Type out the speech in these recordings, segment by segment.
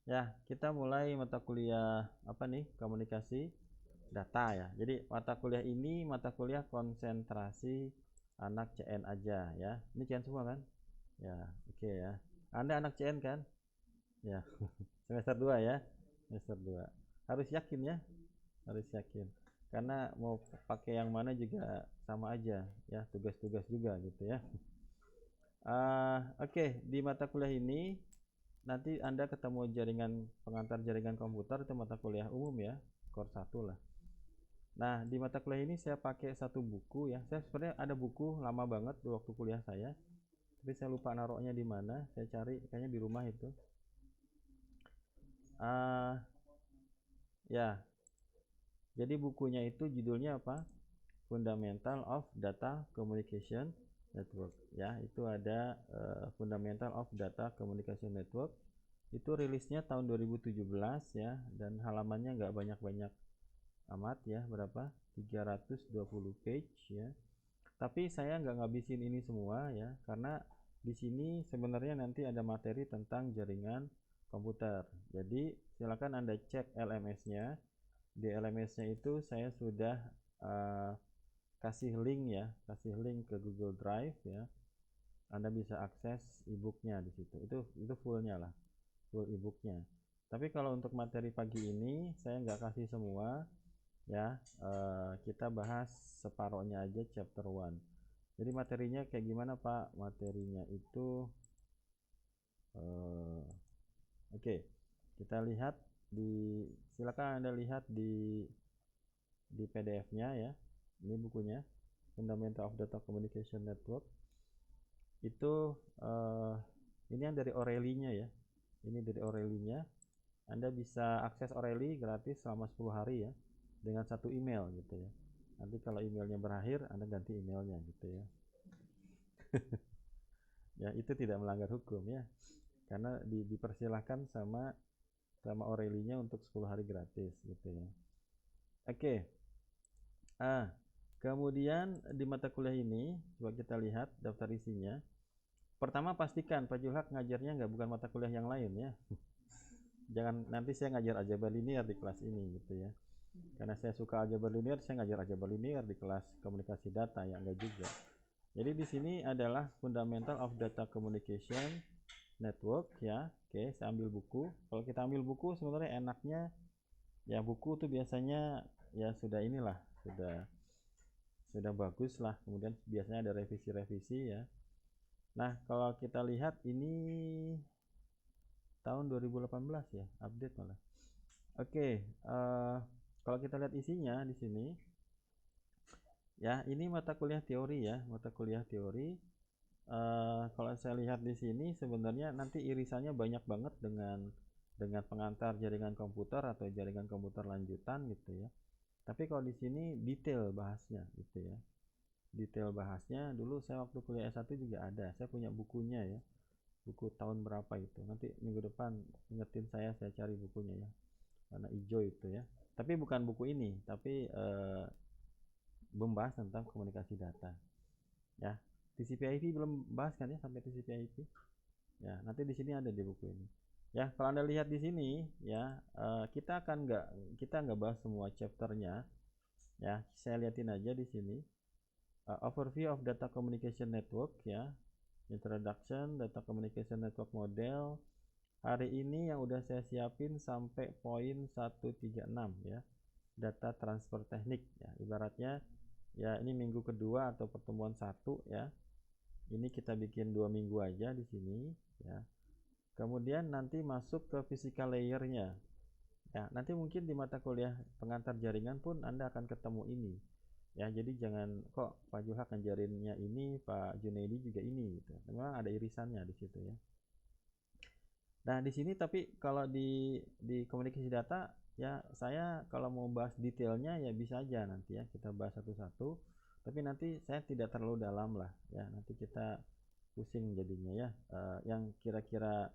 Ya, kita mulai mata kuliah apa nih? Komunikasi data ya. Jadi mata kuliah ini mata kuliah konsentrasi anak CN aja ya. Ini CN semua kan? Ya, oke ya. Anda anak CN kan? Ya, semester 2 ya. Semester 2. Harus yakin ya, harus yakin. Karena mau pakai yang mana juga sama aja ya, tugas-tugas juga gitu ya. Oke, di mata kuliah ini nanti Anda ketemu jaringan pengantar jaringan komputer itu mata kuliah umum ya, core 1 lah. Nah, di mata kuliah ini saya pakai satu buku ya. Saya sebenarnya ada buku lama banget di waktu kuliah saya, tapi saya lupa naruhnya di mana. Saya cari kayaknya di rumah itu. Ah, ya. Jadi bukunya itu judulnya apa? Fundamental of Data Communication Network. Ya, itu ada Fundamental of Data Communication Network. Itu rilisnya tahun 2017 ya, dan halamannya nggak banyak-banyak amat ya, berapa? 320 page ya. Tapi saya nggak ngabisin ini semua ya, karena di sini sebenarnya nanti ada materi tentang jaringan komputer. Jadi silakan Anda cek LMS-nya. Di LMS-nya itu saya sudah uh, kasih link ya, kasih link ke Google Drive ya. Anda bisa akses e-booknya di situ. Itu fullnya lah, full e-booknya. Tapi kalau untuk materi pagi ini saya nggak kasih semua ya. Kita bahas separohnya aja chapter 1. Jadi materinya kayak gimana Pak? Materinya itu oke, okay. Kita lihat di silakan Anda lihat di PDF-nya ya. Ini bukunya Fundamental of Data Communication Network. Itu ini yang dari O'Reilly-nya ya. Ini dari O'Reilly-nya. Anda bisa akses O'Reilly gratis selama 10 hari ya dengan satu email gitu ya. Nanti kalau emailnya berakhir, Anda ganti emailnya gitu ya. Ya, itu tidak melanggar hukum ya. Karena dipersilahkan sama O'Reilly-nya untuk 10 hari gratis gitu ya. Oke. Ah, kemudian di mata kuliah ini coba kita lihat daftar isinya. Pertama pastikan Pak Julhak ngajarnya nggak bukan mata kuliah yang lain ya. Jangan nanti saya ngajar aljabar linear di kelas ini gitu ya. Karena saya suka aljabar linear, saya ngajar aljabar linear di kelas komunikasi data yang enggak juga. Jadi di sini adalah Fundamental of Data Communication Network ya. Oke, saya ambil buku. Kalau kita ambil buku sebenarnya enaknya ya buku tuh biasanya ya sudah inilah, sudah bagus lah. Kemudian biasanya ada revisi-revisi ya. Nah, kalau kita lihat ini tahun 2018 ya, update malah. Oke, kalau kita lihat isinya di sini, ya ini mata kuliah teori ya, mata kuliah teori. Kalau saya lihat di sini sebenarnya nanti irisannya banyak banget dengan pengantar jaringan komputer atau jaringan komputer lanjutan gitu ya. Tapi kalau di sini detail bahasnya gitu ya. Detail bahasnya dulu saya waktu kuliah S1 juga ada. Saya punya bukunya ya. Buku tahun berapa itu. Nanti minggu depan ingetin saya cari bukunya ya. Warna hijau itu ya. Tapi bukan buku ini, tapi membahas tentang komunikasi data ya. TCP/IP belum bahas kan ya sampai TCP/IP ya. Nanti di sini ada di buku ini ya. Kalau Anda lihat di sini ya, kita nggak bahas semua chapternya ya. Saya liatin aja di sini. Overview of Data Communication Network ya, Introduction Data Communication Network Model. Hari ini yang udah saya siapin sampai poin 136 ya, data transfer teknik ya. Ibaratnya ya ini minggu kedua atau pertemuan satu ya. Ini kita bikin 2 minggu aja di sini ya. Kemudian nanti masuk ke physical layernya ya. Nanti mungkin di mata kuliah pengantar jaringan pun Anda akan ketemu ini ya. Jadi jangan kok Pak Juhak ngajarinnya ini, Pak Junaidi juga ini gitu. Memang ada irisannya di situ ya. Nah, di sini tapi kalau di komunikasi data ya, saya kalau mau bahas detailnya ya bisa aja nanti ya kita bahas satu-satu. Tapi nanti saya tidak terlalu dalam lah ya. Nanti kita pusing jadinya ya. Yang kira-kira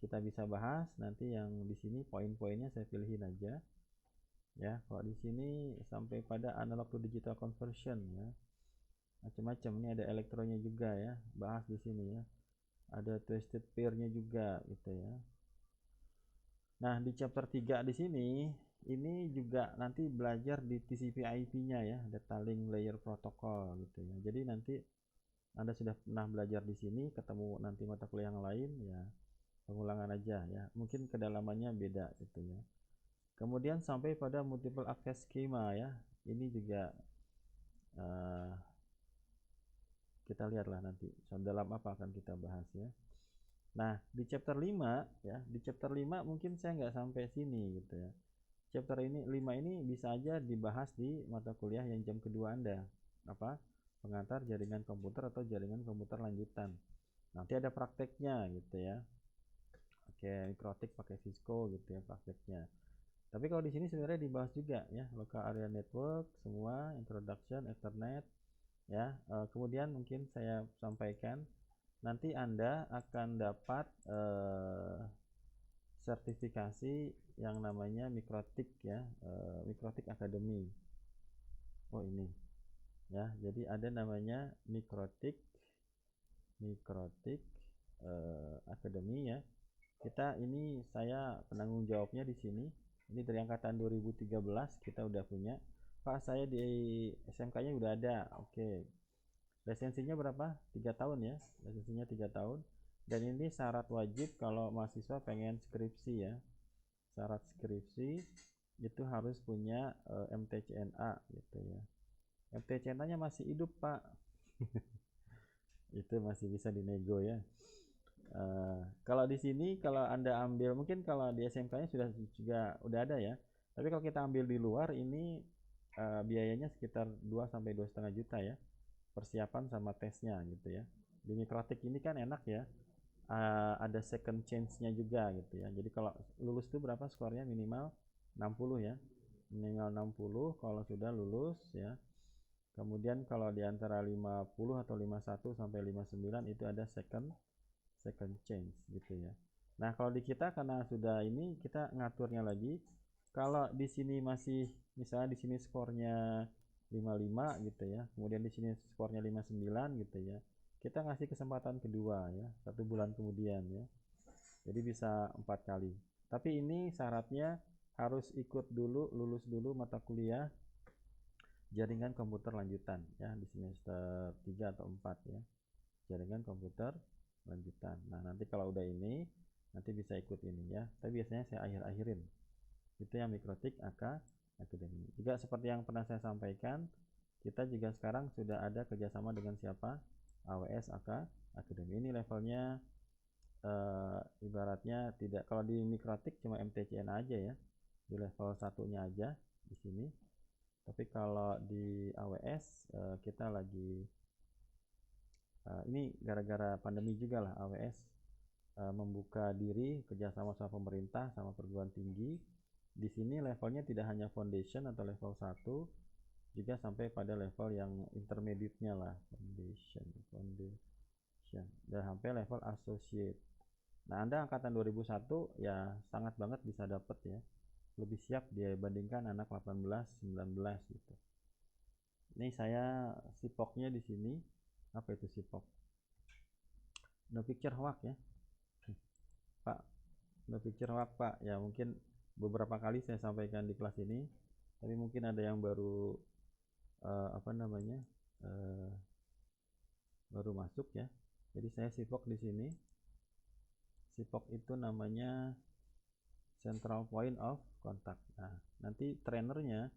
kita bisa bahas nanti yang di sini poin-poinnya saya pilihin aja. Ya, kalau di sini sampai pada analog to digital conversion ya. Macam-macam ini ada elektronya juga ya. Bahas di sini ya. Ada twisted pair-nya juga gitu ya. Nah, di chapter 3 di sini ini juga nanti belajar di TCP/IP-nya ya, data link layer protocol gitu ya. Jadi nanti Anda sudah pernah belajar di sini, ketemu nanti mata kuliah yang lain ya, pengulangan aja ya. Mungkin kedalamannya beda gitu ya. Kemudian sampai pada multiple access schema ya. Ini juga kita lihatlah nanti dalam apa akan kita bahas ya. Nah, di chapter 5 ya, di chapter 5 mungkin saya nggak sampai sini gitu ya. Chapter 5 ini bisa aja dibahas di mata kuliah yang jam kedua Anda. Apa? Pengantar jaringan komputer atau jaringan komputer lanjutan. Nanti ada prakteknya gitu ya. Oke, mikrotik pakai Cisco gitu ya prakteknya. Tapi kalau di sini sebenarnya dibahas juga ya, local area network, semua introduction, Ethernet ya. Kemudian mungkin saya sampaikan nanti Anda akan dapat sertifikasi yang namanya Mikrotik ya, Mikrotik Academy. Oh ini ya, jadi ada namanya Mikrotik Academy ya. Saya penanggung jawabnya di sini. Ini dari angkatan 2013 kita udah punya. Pak, saya di SMK-nya udah ada. Oke. Lisensinya berapa? 3 tahun ya. Lisensinya 3 tahun. Dan ini syarat wajib kalau mahasiswa pengen skripsi ya. Syarat skripsi itu harus punya MTCNA gitu ya. MTCNA-nya masih hidup, Pak. Itu masih bisa dinego ya. Kalau di sini kalau Anda ambil, mungkin kalau di SMK-nya juga udah ada ya. Tapi kalau kita ambil di luar ini biayanya sekitar 2 sampai 2,5 juta ya. Persiapan sama tesnya gitu ya. Di Mikrotik ini kan enak ya. Ada second chance-nya juga gitu ya. Jadi kalau lulus itu berapa skornya? Minimal 60 ya. Minimal 60 kalau sudah lulus ya. Kemudian kalau di antara 50 atau 51 sampai 59 itu ada second chance gitu ya. Nah, kalau di kita karena sudah ini kita ngaturnya lagi. Kalau di sini masih misalnya di sini skornya 55 gitu ya. Kemudian di sini skornya 59 gitu ya. Kita ngasih kesempatan kedua ya, 1 bulan kemudian ya. Jadi bisa 4 kali. Tapi ini syaratnya harus ikut dulu, lulus dulu mata kuliah jaringan komputer lanjutan ya di semester 3 atau 4 ya. Jaringan komputer lanjutan. Nah, nanti kalau udah ini nanti bisa ikut ini ya. Tapi biasanya saya akhir-akhirin. Itu yang Mikrotik Academy. Juga seperti yang pernah saya sampaikan, kita juga sekarang sudah ada kerjasama dengan siapa? AWS Academy. Ini levelnya ibaratnya tidak, kalau di Mikrotik cuma MTCN aja ya, di level satunya aja di sini. Tapi kalau di AWS kita lagi ini gara-gara pandemi juga lah, AWS membuka diri kerjasama sama pemerintah sama perguruan tinggi. Di sini levelnya tidak hanya foundation atau level 1, juga sampai pada level yang intermediate-nya lah, foundation dan sampai level associate. Nah, Anda angkatan 2001 ya sangat banget bisa dapat ya, lebih siap dibandingkan anak 18-19 gitu. Ini saya sipoknya di sini. Apa itu sipok? No picture hoax ya, Pak. No picture hoax, Pak. Ya mungkin beberapa kali saya sampaikan di kelas ini, tapi mungkin ada yang baru baru masuk ya. Jadi saya sipok di sini. Sipok itu namanya Central Point of Contact. Nah, nanti trainernya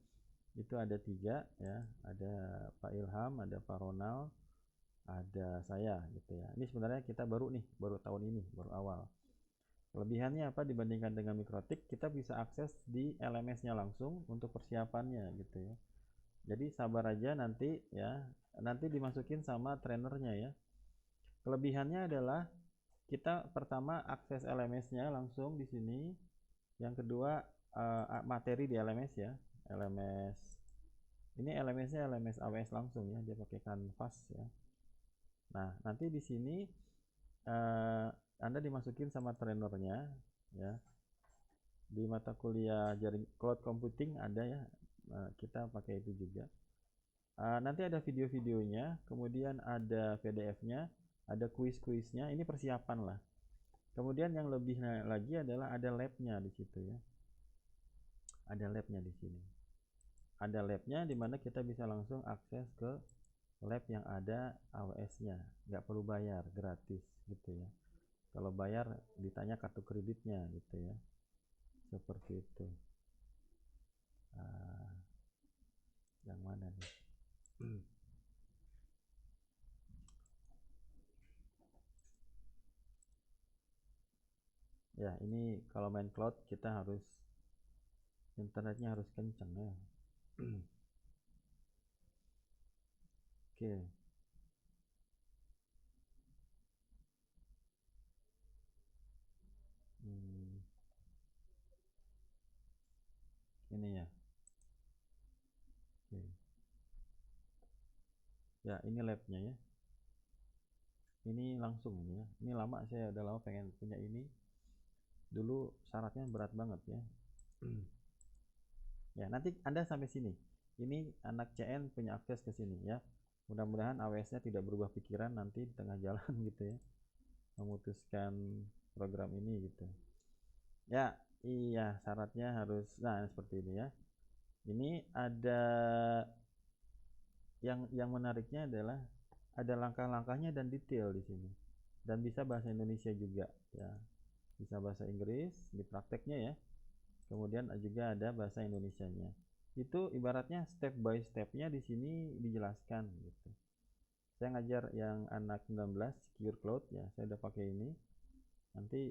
itu ada 3 ya, ada Pak Ilham, ada Pak Ronald, ada saya gitu ya. Ini sebenarnya kita baru tahun ini, baru awal. Kelebihannya apa dibandingkan dengan Mikrotik? Kita bisa akses di LMS-nya langsung untuk persiapannya gitu ya. Jadi sabar aja nanti ya, nanti dimasukin sama trainernya ya. Kelebihannya adalah kita pertama akses LMS-nya langsung di sini. Yang kedua materi di LMS ya. LMS ini LMS-nya LMS AWS langsung ya, dia pakai Canvas ya. Nah, nanti di sini Anda dimasukin sama trainernya ya. Di mata kuliah jaring cloud computing ada ya, kita pakai itu juga. Nanti ada video-videonya, kemudian ada PDF-nya, ada kuis-kuisnya. Ini persiapan lah. Kemudian yang lebih lagi adalah ada labnya di situ ya. Ada labnya di sini. Ada labnya di mana kita bisa langsung akses ke lab yang ada AWS-nya, nggak perlu bayar, gratis gitu ya. Kalau bayar ditanya kartu kreditnya gitu ya, seperti itu. Yang mana nih? Ya, ini kalau main cloud kita harus internetnya harus kenceng ya. Oke. Ini ya. Oke. Ya, ini labnya ya. Ini langsung ini ya. Ini lama, saya udah lama pengen punya ini. Dulu syaratnya berat banget ya. Ya, nanti Anda sampai sini. Ini anak CN punya akses ke sini ya. Mudah-mudahan AWS-nya tidak berubah pikiran nanti di tengah jalan gitu ya. Memutuskan program ini gitu. Ya, iya syaratnya harus seperti ini ya. Ini ada yang menariknya adalah ada langkah-langkahnya dan detail di sini. Dan bisa bahasa Indonesia juga ya. Bisa bahasa Inggris di prakteknya ya. Kemudian juga ada bahasa Indonesianya. Itu ibaratnya step by stepnya di sini dijelaskan gitu. Saya ngajar yang anak 19 Secure Cloud ya, saya udah pakai ini. Nanti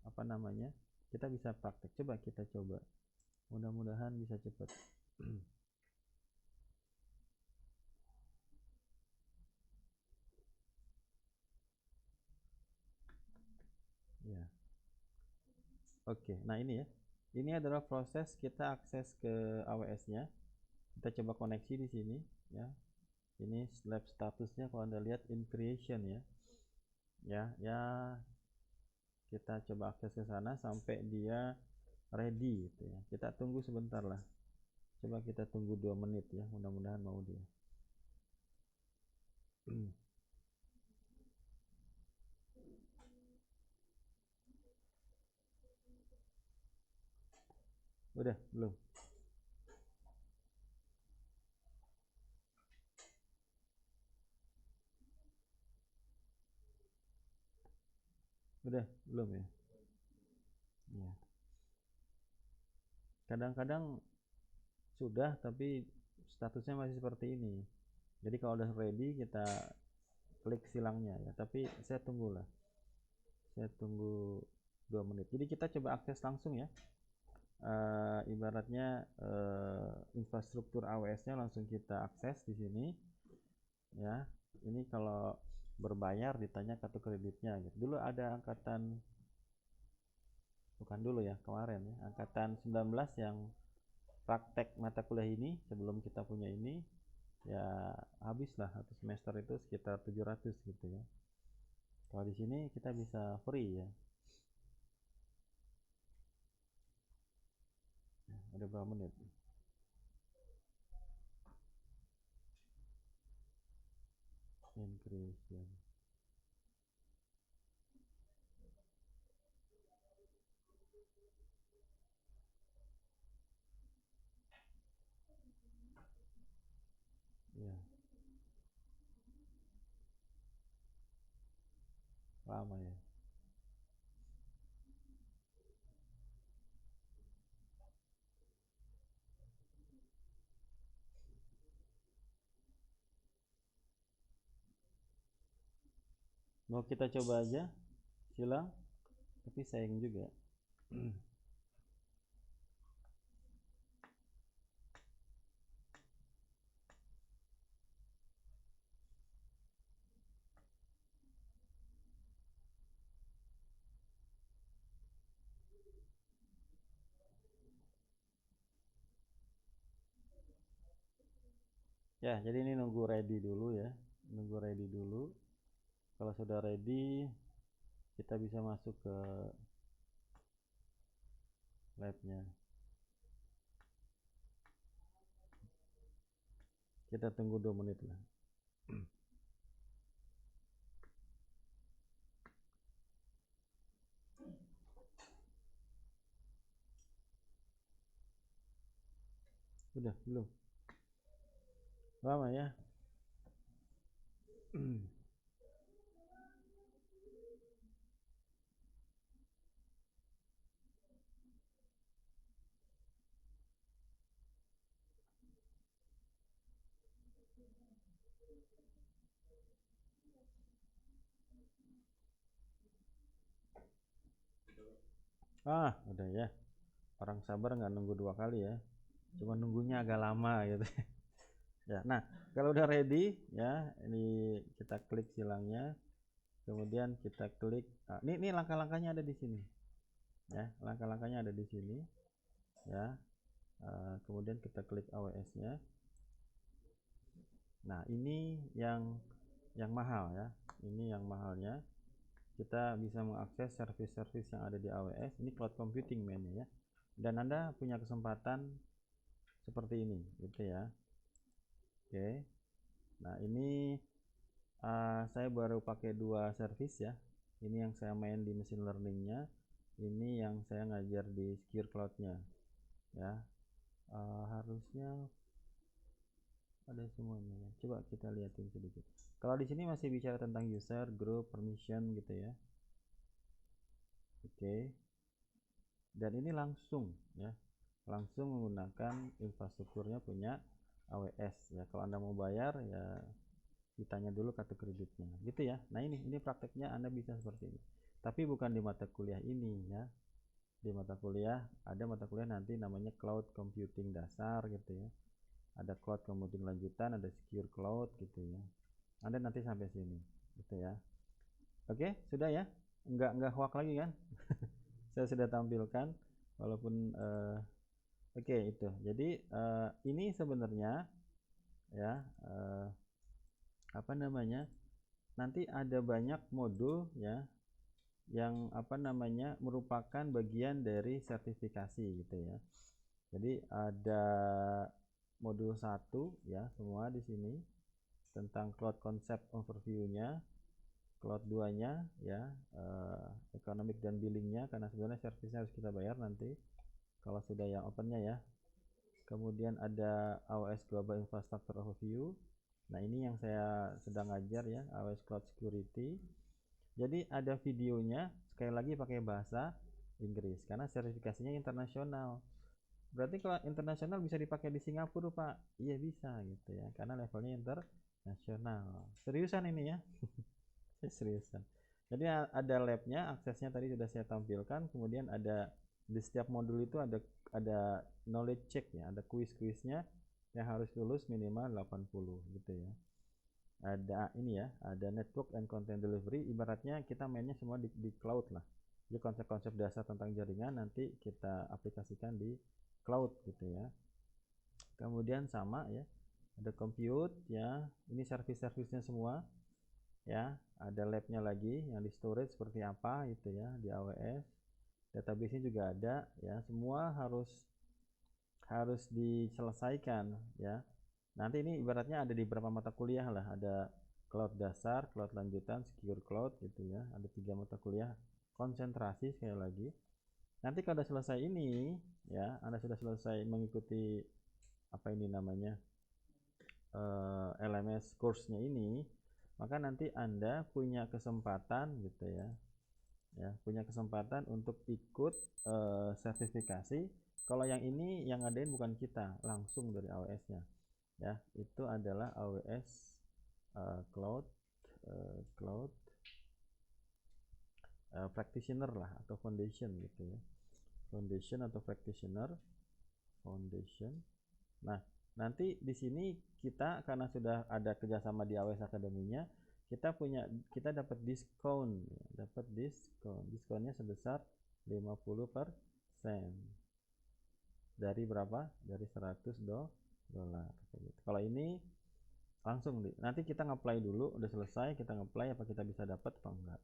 apa namanya? Kita bisa praktek. Coba kita coba. Mudah-mudahan bisa cepat. Ya. Oke, nah ini ya. Ini adalah proses kita akses ke AWS-nya. Kita coba koneksi di sini ya. Ini lab statusnya kalau Anda lihat in creation ya. Ya, kita coba akses ke sana sampai dia ready gitu ya. Kita tunggu sebentar lah. Coba kita tunggu 2 menit ya. Mudah-mudahan mau dia. Udah, belum? Udah, belum ya? Ya. Kadang-kadang sudah tapi statusnya masih seperti ini. Jadi kalau udah ready kita klik silangnya ya. Tapi saya tunggulah. Saya tunggu 2 menit. Jadi kita coba akses langsung ya. Ibaratnya infrastruktur AWS-nya langsung kita akses di sini ya. Ini kalau berbayar ditanya kartu kreditnya gitu. Dulu ada angkatan, bukan dulu ya, kemarin ya, angkatan 19 yang praktek mata kuliah ini sebelum kita punya ini ya, habislah satu semester itu sekitar 700 gitu ya. Kalau di sini kita bisa free ya. Udah berapa menit? Increase ya. Ya, lama ya. Mau kita coba aja silang, tapi sayang juga. Ya, jadi ini nunggu ready dulu ya. Nunggu ready dulu. Kalau sudah ready, kita bisa masuk ke labnya. Kita tunggu 2 menit lah. Udah belum? Lama ya. Udah ya. Orang sabar nggak nunggu 2 kali ya. Cuma nunggunya agak lama gitu. Ya, nah kalau udah ready ya, ini kita klik silangnya, kemudian kita klik. Ini langkah-langkahnya ada di sini. Ya, langkah-langkahnya ada di sini. Ya, kemudian kita klik AWS-nya. Nah, ini yang mahal ya. Ini yang mahalnya. Kita bisa mengakses service-service yang ada di AWS. Ini cloud computing mainnya ya. Dan Anda punya kesempatan seperti ini, gitu ya. Oke. Nah, ini saya baru pakai 2 service ya. Ini yang saya main di machine learningnya. Ini yang saya ngajar di Secure Cloud-nya. Ya. Harusnya ada semuanya ya. Coba kita lihatin sedikit. Kalau di sini masih bicara tentang user, group, permission gitu ya. Oke. Dan ini langsung ya. Langsung menggunakan infrastrukturnya punya AWS ya. Kalau Anda mau bayar ya ditanya dulu kartu kreditnya gitu ya. Nah, ini prakteknya Anda bisa seperti ini. Tapi bukan di mata kuliah ini ya. Di mata kuliah ada mata kuliah nanti namanya cloud computing dasar gitu ya. Ada cloud computing lanjutan, ada secure cloud gitu ya. Anda nanti sampai sini gitu ya. Oke, sudah ya. Enggak hoak lagi kan? Saya sudah tampilkan walaupun oke, itu. Jadi ini sebenarnya ya apa namanya? Nanti ada banyak modul ya yang apa namanya merupakan bagian dari sertifikasi gitu ya. Jadi ada modul 1 ya semua di sini tentang cloud concept overview-nya, cloud 2-nya ya economic dan billingnya, karena sebenarnya servisnya harus kita bayar nanti kalau sudah yang opennya ya. Kemudian ada AWS Global Infrastructure Overview. Nah, ini yang saya sedang ajar ya, AWS Cloud Security. Jadi ada videonya, sekali lagi pakai bahasa Inggris karena sertifikasinya internasional. Berarti kalau internasional bisa dipakai di Singapura, Pak? Iya bisa gitu ya, karena levelnya internasional. Seriusan ini ya? Seriusan. Jadi ada labnya, aksesnya tadi sudah saya tampilkan. Kemudian ada di setiap modul itu ada knowledge check ya, ada kuis-kuisnya yang harus lulus minimal 80 gitu ya. Ada ini ya, ada network and content delivery, ibaratnya kita mainnya semua di cloud lah. Jadi konsep-konsep dasar tentang jaringan nanti kita aplikasikan di cloud gitu ya. Kemudian sama ya, ada compute ya, ini service-servicenya semua ya, ada labnya lagi yang di storage seperti apa gitu ya di AWS. Database-nya juga ada ya, semua harus diselesaikan ya. Nanti ini ibaratnya ada di beberapa mata kuliah lah, ada cloud dasar, cloud lanjutan, secure cloud gitu ya. Ada 3 mata kuliah konsentrasi sekali lagi. Nanti kalau sudah selesai ini ya, Anda sudah selesai mengikuti apa ini namanya LMS course-nya ini, maka nanti Anda punya kesempatan gitu ya. Ya, punya kesempatan untuk ikut sertifikasi. Kalau yang ini yang ngadain bukan kita, langsung dari AWS-nya. Ya, itu adalah AWS Cloud Practitioner lah atau Foundation gitu ya. Foundation atau Practitioner Foundation. Nah, nanti di sini kita karena sudah ada kerjasama di AWS Academy-nya, kita dapat diskonnya sebesar 50% dari berapa? Dari $100. Kalau ini langsung nanti kita nge-apply dulu, udah selesai kita nge-apply apa kita bisa dapat apa enggak.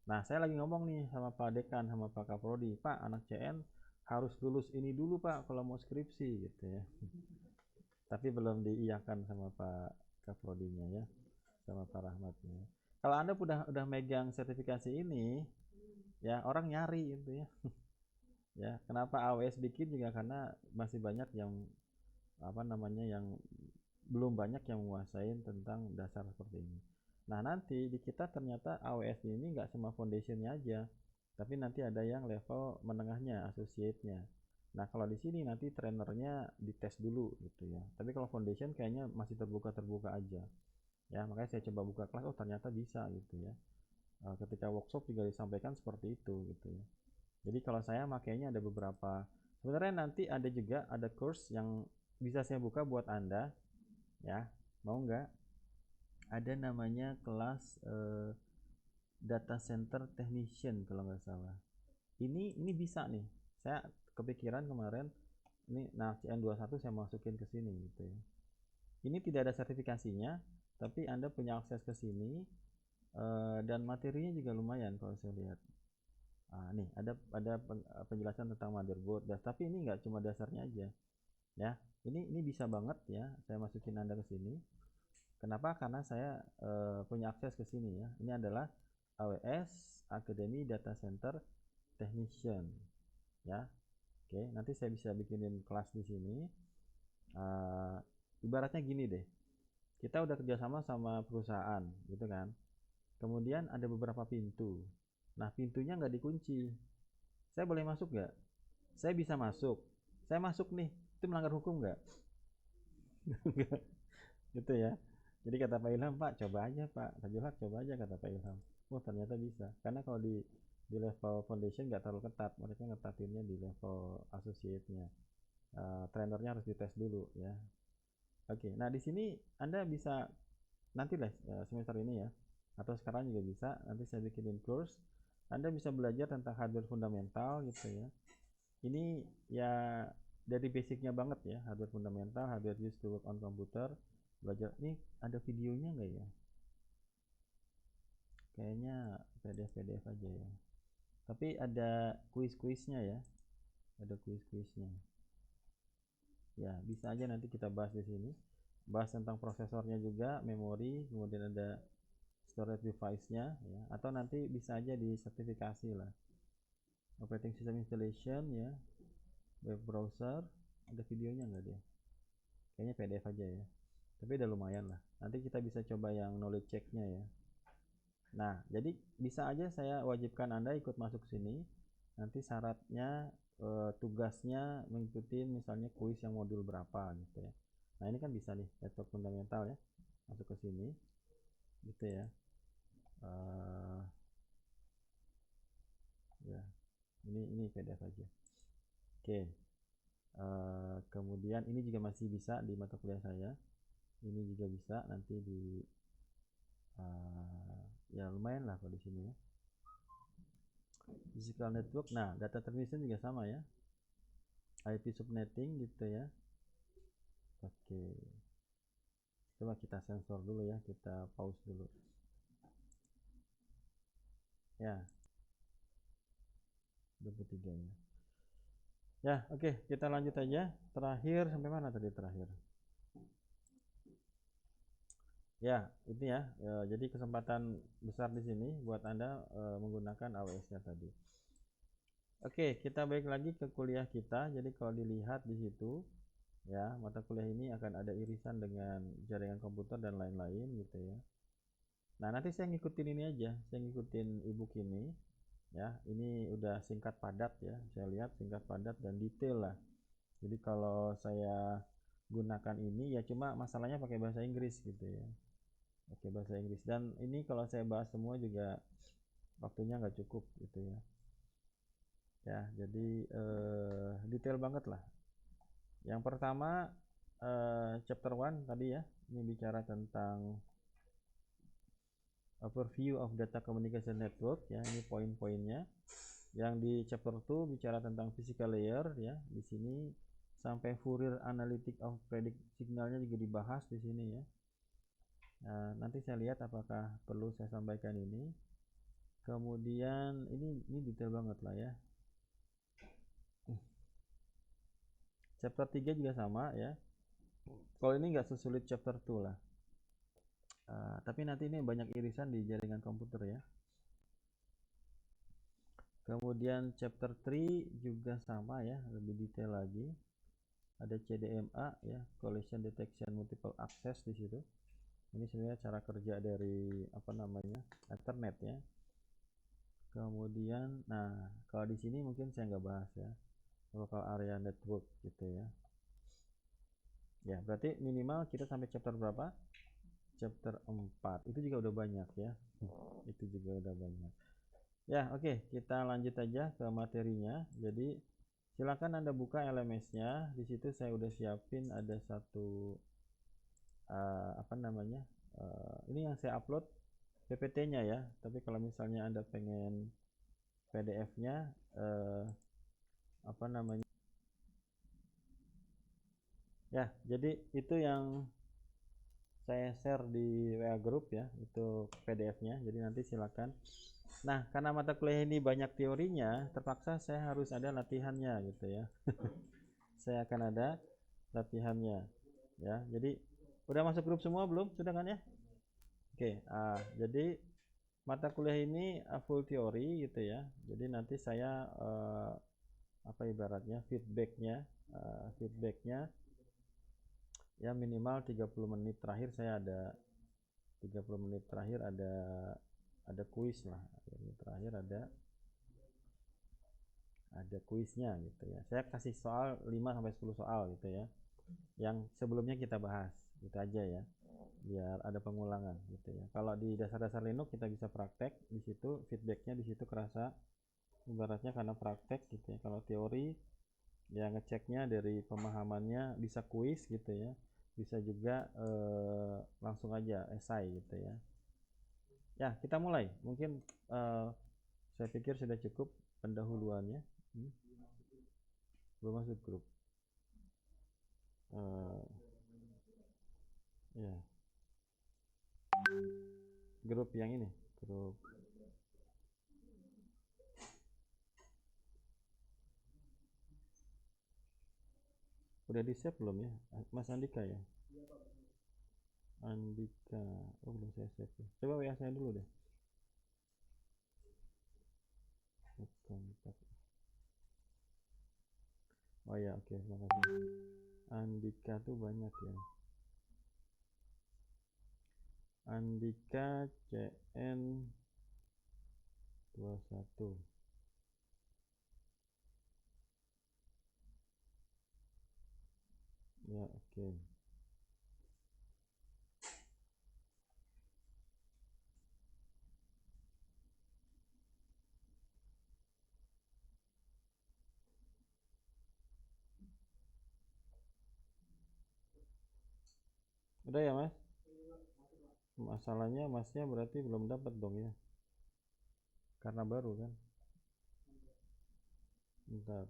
Nah, saya lagi ngomong nih sama Pak Dekan sama Pak Kaprodi, Pak, anak CN harus lulus ini dulu Pak kalau mau skripsi gitu ya. Tapi belum diiyakan sama Pak Kaprodinya ya, sama Pak Rahmatnya. Kalau Anda udah megang sertifikasi ini, ya orang nyari gitu ya. Ya, kenapa AWS bikin juga karena masih banyak yang apa namanya yang belum banyak yang menguasai tentang dasar seperti ini. Nah, nanti di kita ternyata AWS ini nggak cuma foundationnya aja, tapi nanti ada yang level menengahnya, associate-nya. Nah, kalau di sini nanti trainernya dites dulu gitu ya. Tapi kalau foundation kayaknya masih terbuka-terbuka aja. Ya, makanya saya coba buka kelas, oh ternyata bisa gitu ya. Ketika workshop juga disampaikan seperti itu gitu ya. Jadi kalau saya makainya ada beberapa. Sebenarnya nanti ada juga ada course yang bisa saya buka buat Anda ya. Mau nggak? Ada namanya kelas data center technician kalau nggak salah. Ini bisa nih. Saya kepikiran kemarin ini nah CN21 saya masukin ke sini gitu ya. Ini tidak ada sertifikasinya, tapi Anda punya akses ke sini dan materinya juga lumayan kalau saya lihat. Nih ada penjelasan tentang motherboard, tapi ini nggak cuma dasarnya aja ya. Ini bisa banget ya saya masukin Anda ke sini. Kenapa? Karena saya punya akses ke sini ya. Ini adalah AWS Academy Data Center Technician ya. Oke, nanti saya bisa bikinin kelas di sini. Ibaratnya gini deh, kita udah kerjasama sama perusahaan gitu kan. Kemudian ada beberapa pintu. Nah, pintunya nggak dikunci. Saya boleh masuk nggak? Saya bisa masuk. Saya masuk nih, itu melanggar hukum nggak? Gitu ya. Jadi kata Pak Ilham, Pak coba aja Pak Tajulat, coba aja kata Pak Ilham. Oh ternyata bisa. Karena kalau di level foundation nggak terlalu ketat, mereka ngetatinnya di level associate-nya. Trainernya harus dites dulu ya. Oke, nah di sini Anda bisa nanti lah semester ini ya, atau sekarang juga bisa. Nanti saya bikinin course. Anda bisa belajar tentang hardware fundamental gitu ya. Ini ya dari basicnya banget ya, hardware fundamental, hardware used to work on computer. Belajar ini ada videonya nggak ya? Kayaknya PDF aja ya. Tapi ada quiz-quiznya ya, ada quiz-quiznya. Ya bisa aja nanti kita bahas di sini. Bahas tentang prosesornya juga, memori, kemudian ada storage device-nya ya. Atau nanti bisa aja di sertifikasi lah. Operating system installation ya, web browser, ada videonya nggak dia? Kayaknya PDF aja ya. Tapi udah lumayan lah. Nanti kita bisa coba yang knowledge check-nya ya. Nah, jadi bisa aja saya wajibkan Anda ikut masuk sini. Nanti syaratnya tugasnya mengikuti misalnya kuis yang modul berapa gitu ya. Nah, ini kan bisa nih network fundamental ya. Masuk ke sini gitu ya. Ya, ini PDF aja. Oke. Kemudian ini juga masih bisa di mata kuliah saya. Ini juga bisa nanti di ya lumayan lah kalau di sini ya. Physical network. Nah, data transmission juga sama ya. IP subnetting gitu ya. Oke. Coba kita sensor dulu ya, kita pause dulu. Ya. 23 ya. Ya, oke, kita lanjut aja. Terakhir sampai mana tadi terakhir? Ya, itu ya. Jadi kesempatan besar di sini buat Anda menggunakan AWS-nya tadi. Oke, kita balik lagi ke kuliah kita. Jadi kalau dilihat di situ, ya, mata kuliah ini akan ada irisan dengan jaringan komputer dan lain-lain gitu ya. Nah, nanti saya ngikutin ini aja. Saya ngikutin ebook ini. Ya, ini udah singkat padat ya. Saya lihat singkat padat dan detail lah. Jadi kalau saya gunakan ini ya cuma masalahnya pakai bahasa Inggris gitu ya. Pakai bahasa Inggris dan ini kalau saya bahas semua juga waktunya nggak cukup gitu ya. Ya, jadi detail banget lah. Yang pertama chapter 1 tadi ya, ini bicara tentang overview of data communication network ya, ini poin-poinnya. Yang di chapter 2 bicara tentang physical layer ya, di sini sampai Fourier analytic of predict signalnya juga dibahas di sini ya. Nah, nanti saya lihat apakah perlu saya sampaikan ini. Kemudian ini detail banget lah ya. Chapter 3 juga sama ya. Kalau ini nggak sesulit chapter 2 lah. Tapi nanti ini banyak irisan di jaringan komputer ya. Kemudian chapter 3 juga sama ya, lebih detail lagi. ada CDMA ya, collision detection multiple access di situ. Ini sebenarnya cara kerja dari apa namanya Ethernet ya. Kemudian, nah kalau di sini mungkin saya nggak bahas ya, local area network gitu ya. Ya berarti minimal kita sampai chapter berapa? Chapter 4. Itu juga udah banyak ya. Itu juga udah banyak. Ya oke, kita lanjut aja ke materinya. Jadi silakan Anda buka LMS-nya. Di situ saya udah siapin ada satu apa namanya? Ini yang saya upload PPT-nya ya. Tapi kalau misalnya Anda pengen PDF-nya apa namanya? Ya, jadi itu yang saya share di WA group ya, itu PDF-nya. Jadi nanti silakan. Nah, karena mata kuliah ini banyak teorinya, terpaksa saya harus ada latihannya gitu ya. Saya akan ada latihannya ya. Jadi udah masuk grup semua belum? Sudah kan ya? Oke, jadi mata kuliah ini full teori gitu ya. Jadi nanti saya apa ibaratnya feedbacknya ya minimal 30 menit terakhir saya ada 30 menit terakhir ada kuis lah. Terakhir ada kuisnya gitu ya. Saya kasih soal 5 sampai 10 soal gitu ya. Yang sebelumnya kita bahas gitu aja ya. Biar ada pengulangan gitu ya. Kalau di dasar-dasar Linux kita bisa praktek di situ, feedbacknya di situ kerasa ibaratnya karena praktek gitu ya. Kalau teori ya ngeceknya dari pemahamannya bisa kuis gitu ya. Bisa juga langsung aja esai gitu ya. Ya, kita mulai. Mungkin saya pikir sudah cukup pendahuluannya. Belum masuk grup. Ya. Grup yang ini, grup. Udah di save belum ya? Mas Andika ya? Andika. Oh, belum saya save ya. Coba WA saya dulu deh. Kontak. Oh ya, oke, terima kasih. Andika tuh banyak ya. Andika CN 21. Ya, oke. Udah ya, Mas? Masalahnya Masnya berarti belum dapat dong ya. Karena baru kan. Bentar.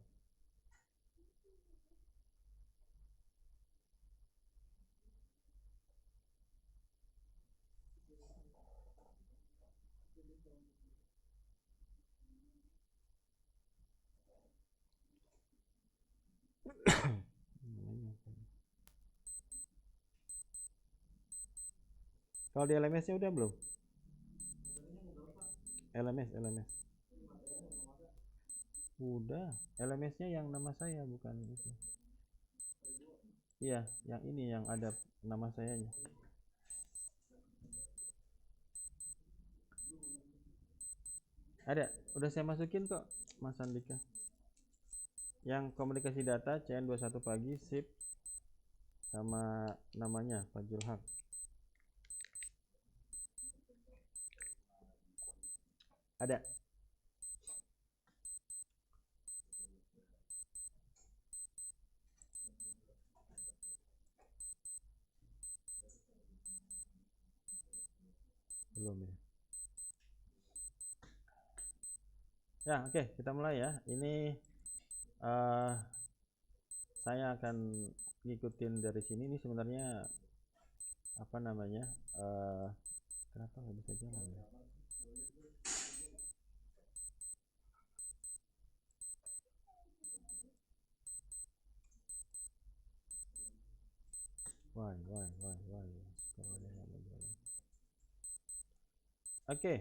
Kalau di LMS-nya udah belum? LMS. Udah. LMS-nya yang nama saya bukan itu. Iya, yang ini yang ada nama sayanya. Ada, udah saya masukin kok, Mas Andika. Yang komunikasi data CN21 pagi sip sama namanya Fajrul Haq. Ada. Belum ya. Ya, oke, kita mulai ya. Ini saya akan ngikutin dari sini. Ini sebenarnya apa namanya? Kenapa nggak bisa jalan ya? Why? Scrollnya nggak mau jalan. Oke.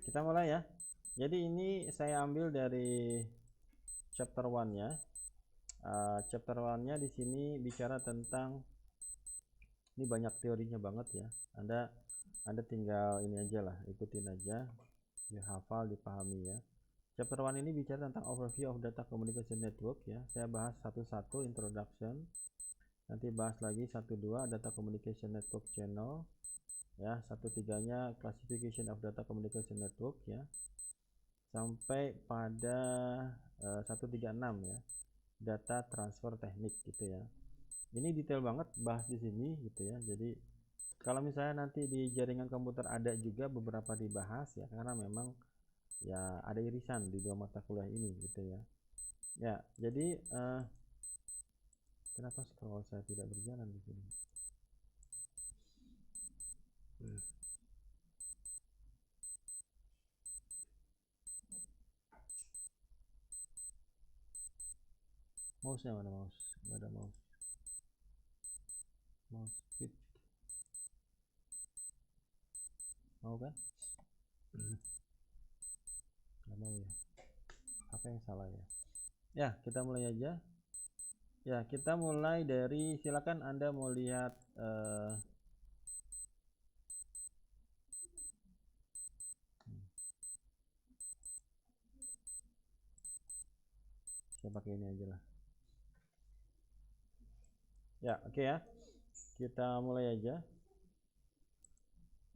Kita mulai ya. Jadi ini saya ambil dari chapter 1 ya. Chapter 1-nya di sini bicara tentang, ini banyak teorinya banget ya. Anda tinggal ini aja lah, ikutin aja, dihafal, dipahami ya. Chapter 1 ini bicara tentang overview of data communication network ya. Saya bahas satu-satu, introduction. Nanti bahas lagi 1-2 data communication network channel ya. 1-3-nya classification of data communication network ya. Sampai pada 136 ya. Data transfer teknik gitu ya. Ini detail banget bahas di sini gitu ya. Jadi kalau misalnya nanti di jaringan komputer ada juga beberapa dibahas ya, karena memang ya ada irisan di 2 mata kuliah ini gitu ya. Ya, jadi kenapa scroll saya tidak berjalan di sini? Mouse-nya mana mouse? Nggak ada mouse. Mouse speed. Mau kan? Nggak mau ya. Apa yang salah ya? Ya, kita mulai aja. Ya, kita mulai dari, silakan Anda mau lihat saya pakai ini aja lah. Ya, oke ya. Kita mulai aja.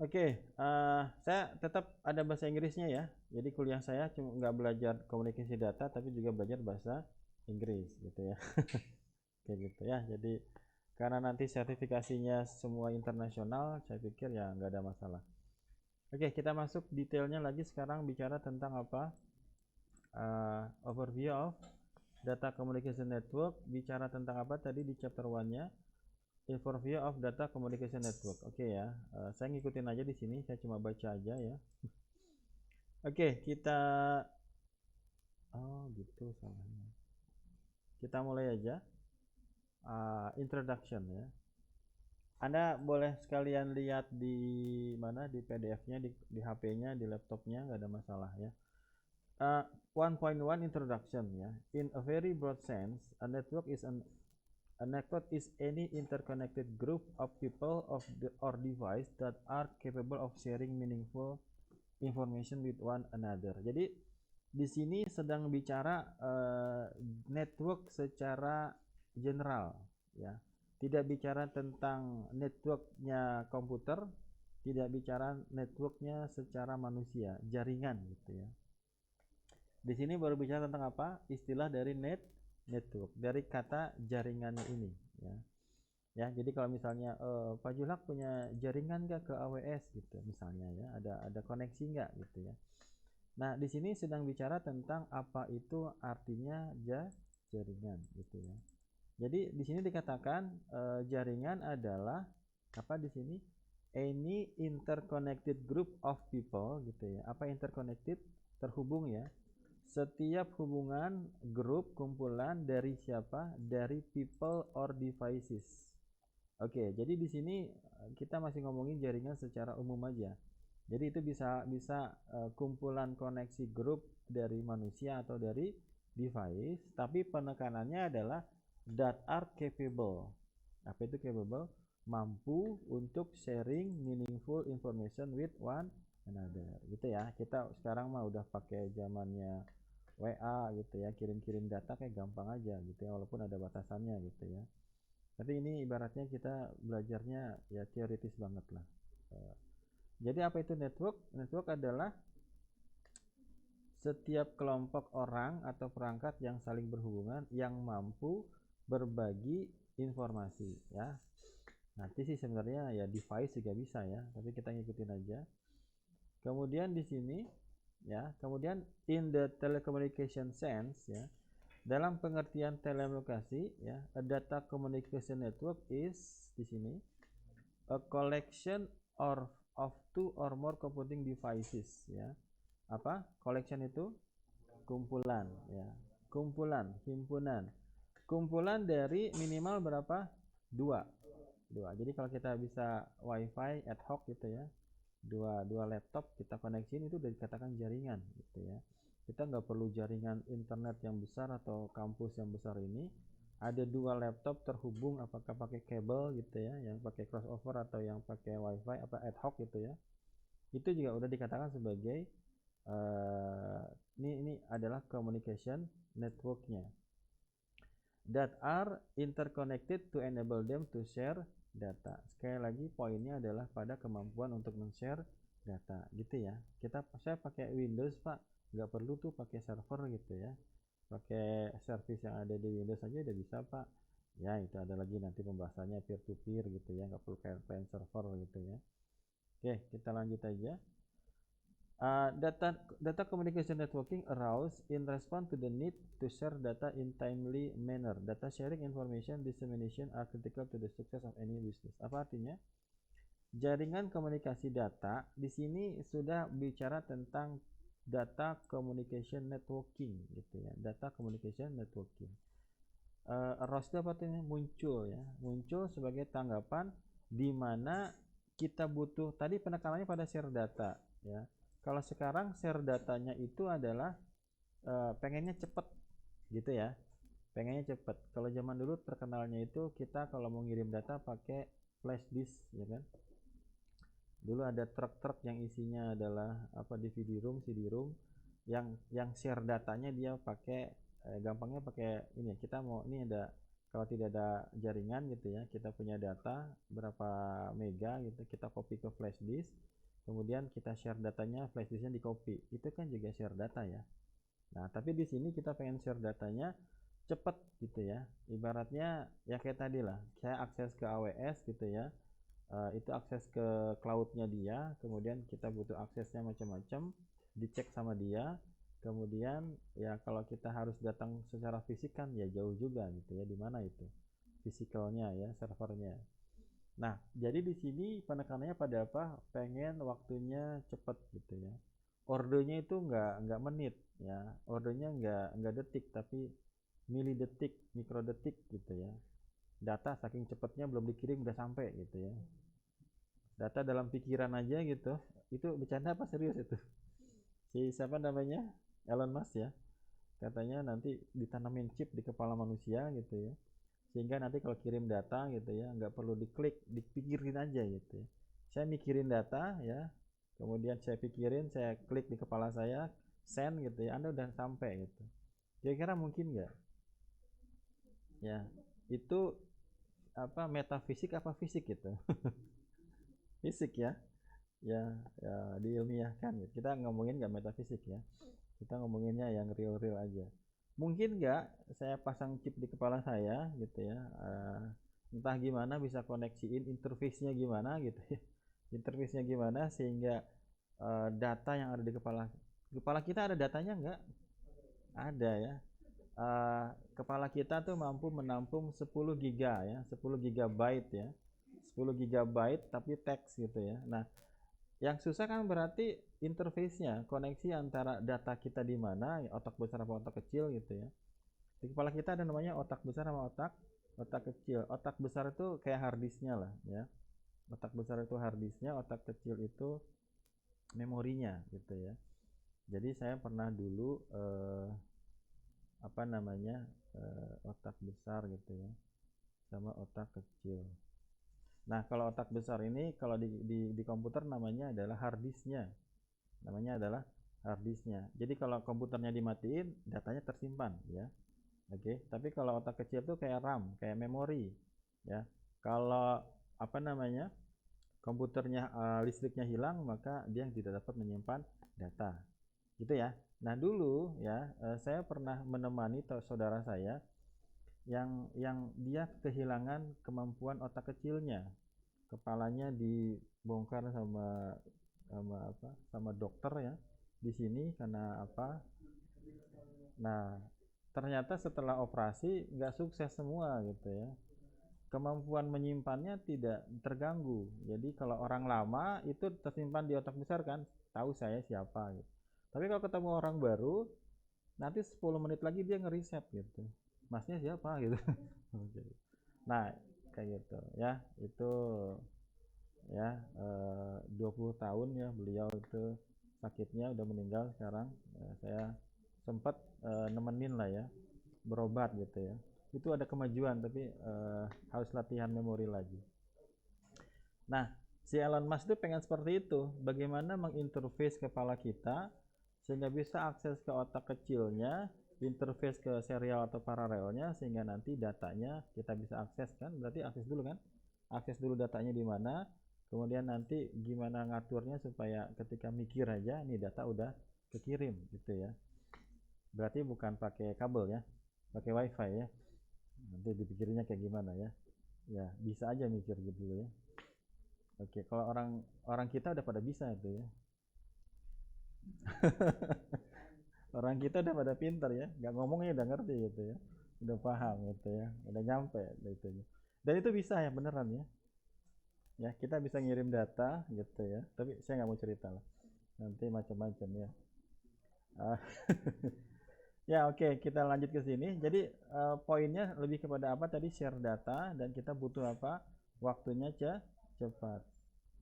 Oke, saya tetap ada bahasa Inggrisnya ya. Jadi kuliah saya cuma nggak belajar komunikasi data, tapi juga belajar bahasa Inggris gitu ya. Kayak gitu ya. Jadi karena nanti sertifikasinya semua internasional, saya pikir ya nggak ada masalah. Oke, kita masuk detailnya lagi sekarang, bicara tentang apa? Overview of data communication network. Bicara tentang apa tadi di chapter 1-nya? Overview of data communication network. Oke ya, saya ngikutin aja di sini, saya cuma baca aja ya. Oke, kita gitu salahnya. Kita mulai aja. Introduction ya. Anda boleh sekalian lihat di mana, di PDF-nya, di HP-nya, di laptopnya, nggak ada masalah ya. 1.1 introduction ya. In a very broad sense, a network is any interconnected group of people or device that are capable of sharing meaningful information with one another. Jadi di sini sedang bicara network secara general ya. Tidak bicara tentang networknya komputer, tidak bicara networknya secara manusia, jaringan gitu ya. Di sini baru bicara tentang apa? Istilah dari network, dari kata jaringannya ini ya. Ya, jadi kalau misalnya Pak Julak punya jaringan nggak ke AWS gitu misalnya ya, ada koneksi nggak gitu ya. Nah, di sini sedang bicara tentang apa itu artinya jaringan gitu ya. Jadi di sini dikatakan jaringan adalah apa di sini? Any interconnected group of people gitu ya. Apa interconnected? Terhubung ya. Setiap hubungan grup kumpulan dari siapa? Dari people or devices. Oke, jadi di sini kita masih ngomongin jaringan secara umum aja. Jadi itu bisa kumpulan koneksi grup dari manusia atau dari device, tapi penekanannya adalah that are capable. Apa itu capable? Mampu untuk sharing meaningful information with one another. Gitu ya. Kita sekarang mah udah pakai zamannya WA gitu ya, kirim-kirim data kayak gampang aja gitu ya, walaupun ada batasannya gitu ya. Tapi ini ibaratnya kita belajarnya ya teoritis banget lah. Jadi apa itu network? Network adalah setiap kelompok orang atau perangkat yang saling berhubungan yang mampu berbagi informasi ya. Nanti sih sebenarnya ya device juga bisa ya, tapi kita ngikutin aja. Kemudian di sini ya, kemudian in the telecommunication sense ya, dalam pengertian telekomunikasi ya, a data communication network is di sini a collection of two or more computing devices ya. Apa? Collection itu kumpulan ya. Kumpulan, himpunan. Kumpulan dari minimal berapa? Dua. Jadi kalau kita bisa wifi ad hoc gitu ya, dua laptop kita koneksiin, itu udah dikatakan jaringan gitu ya. Kita nggak perlu jaringan internet yang besar atau kampus yang besar ini. Ada dua laptop terhubung, apakah pakai kabel gitu ya, yang pakai crossover atau yang pakai wifi apa ad hoc gitu ya, itu juga udah dikatakan sebagai ini adalah communication networknya that are interconnected to enable them to share data. Sekali lagi poinnya adalah pada kemampuan untuk men-share data gitu ya. Saya pakai Windows Pak, nggak perlu tuh pakai server gitu ya, pakai service yang ada di Windows aja udah bisa Pak ya. Itu ada lagi nanti pembahasannya peer to peer gitu ya, nggak perlu client server gitu ya. Oke, kita lanjut aja. Data communication networking arouse in response to the need to share data in timely manner. Data sharing, information dissemination are critical to the success of any business. Apa artinya? Jaringan komunikasi data di sini sudah bicara tentang data communication networking gitu ya. Data communication networking. Arouse itu apa artinya? Muncul ya. Muncul sebagai tanggapan di mana kita butuh, tadi penekanannya pada share data ya. Kalau sekarang share datanya itu adalah pengennya cepet gitu ya, pengennya cepet. Kalau zaman dulu terkenalnya itu kita kalau mau ngirim data pakai flash disk ya kan. Dulu ada truk-truk yang isinya adalah apa, DVD room, CD room, yang share datanya dia pakai gampangnya pakai ini. Kita mau ini ada, kalau tidak ada jaringan gitu ya, kita punya data berapa mega gitu, kita copy ke flash disk, kemudian kita share datanya, flash disknya di copy, itu kan juga share data ya. Nah tapi di sini kita pengen share datanya cepet gitu ya, ibaratnya ya kayak tadi lah, saya akses ke AWS gitu ya, itu akses ke cloudnya dia, kemudian kita butuh aksesnya macam-macam, dicek sama dia, kemudian ya kalau kita harus datang secara fisik kan ya jauh juga gitu ya, di mana itu fisikalnya ya, servernya. Nah, jadi di sini penekanannya pada apa? Pengen waktunya cepet gitu ya. Ordernya itu nggak menit ya, ordernya nggak detik tapi milidetik, mikrodetik gitu ya. Data saking cepetnya belum dikirim udah sampai gitu ya. Data dalam pikiran aja gitu. Itu bercanda apa serius itu? Si siapa namanya? Elon Musk ya. Katanya nanti ditanamin chip di kepala manusia gitu ya, sehingga nanti kalau kirim data gitu ya nggak perlu diklik, dipikirin aja gitu ya. Saya mikirin data ya, kemudian saya pikirin, saya klik di kepala saya, send gitu ya, Anda udah sampai gitu. Kira-kira mungkin nggak ya? Itu apa, metafisik apa fisik gitu? Fisik ya, ya diilmiahkan gitu. Kita ngomongin nggak metafisik ya, kita ngomonginnya yang real-real aja. Mungkin nggak saya pasang chip di kepala saya gitu ya, entah gimana bisa koneksiin interface-nya gimana gitu ya, interface-nya gimana sehingga data yang ada di kepala kita, ada datanya nggak? Ada ya. Kepala kita tuh mampu menampung 10 giga ya, 10 gigabyte ya, 10 gigabyte tapi teks gitu ya. Nah, yang susah kan berarti interface-nya, koneksi antara data kita di mana, otak besar apa otak kecil gitu ya. Di kepala kita ada namanya otak besar sama otak kecil. Otak besar itu kayak harddisknya lah ya. Otak besar itu harddisknya, otak kecil itu memorinya gitu ya. Jadi saya pernah dulu apa namanya, otak besar gitu ya, sama otak kecil. Nah kalau otak besar ini kalau di komputer namanya adalah harddisknya, namanya adalah harddisknya. Jadi kalau komputernya dimatiin, datanya tersimpan ya. Oke, tapi kalau otak kecil tuh kayak RAM, kayak memori ya. Kalau apa namanya, komputernya listriknya hilang, maka dia tidak dapat menyimpan data gitu ya. Nah dulu ya, saya pernah menemani saudara saya yang dia kehilangan kemampuan otak kecilnya, kepalanya dibongkar sama dokter ya di sini karena apa. Nah ternyata setelah operasi nggak sukses semua gitu ya, kemampuan menyimpannya tidak terganggu. Jadi kalau orang lama itu tersimpan di otak besar kan, tahu saya siapa gitu. Tapi kalau ketemu orang baru, nanti 10 menit lagi dia ngeriset gitu, masnya siapa gitu. Nah kayak gitu ya, itu ya 20 tahun ya beliau itu sakitnya udah meninggal sekarang. Saya sempat nemenin lah ya berobat gitu ya. Itu ada kemajuan tapi harus latihan memori lagi. Nah, si Elon Musk itu pengen seperti itu. Bagaimana menginterface kepala kita sehingga bisa akses ke otak kecilnya, interface ke serial atau paralelnya sehingga nanti datanya kita bisa akses kan? Berarti akses dulu kan? Akses dulu datanya di mana, kemudian nanti gimana ngaturnya supaya ketika mikir aja nih data udah kekirim gitu ya. Berarti bukan pakai kabel ya, pakai wifi ya. Nanti dipikirnya kayak gimana ya? Ya bisa aja mikir gitu ya. Oke, kalau orang orang kita udah pada bisa itu ya. Orang kita udah pada pintar ya, nggak ngomongnya udah ngerti gitu ya, udah paham gitu ya, udah nyampe gitu ya. Dan itu bisa ya beneran ya. Ya kita bisa ngirim data gitu ya, tapi saya nggak mau cerita lah. Nanti macam-macam ya. Ah, ya oke, kita lanjut ke sini. Jadi poinnya lebih kepada apa tadi share data dan kita butuh apa? Waktunya cepat.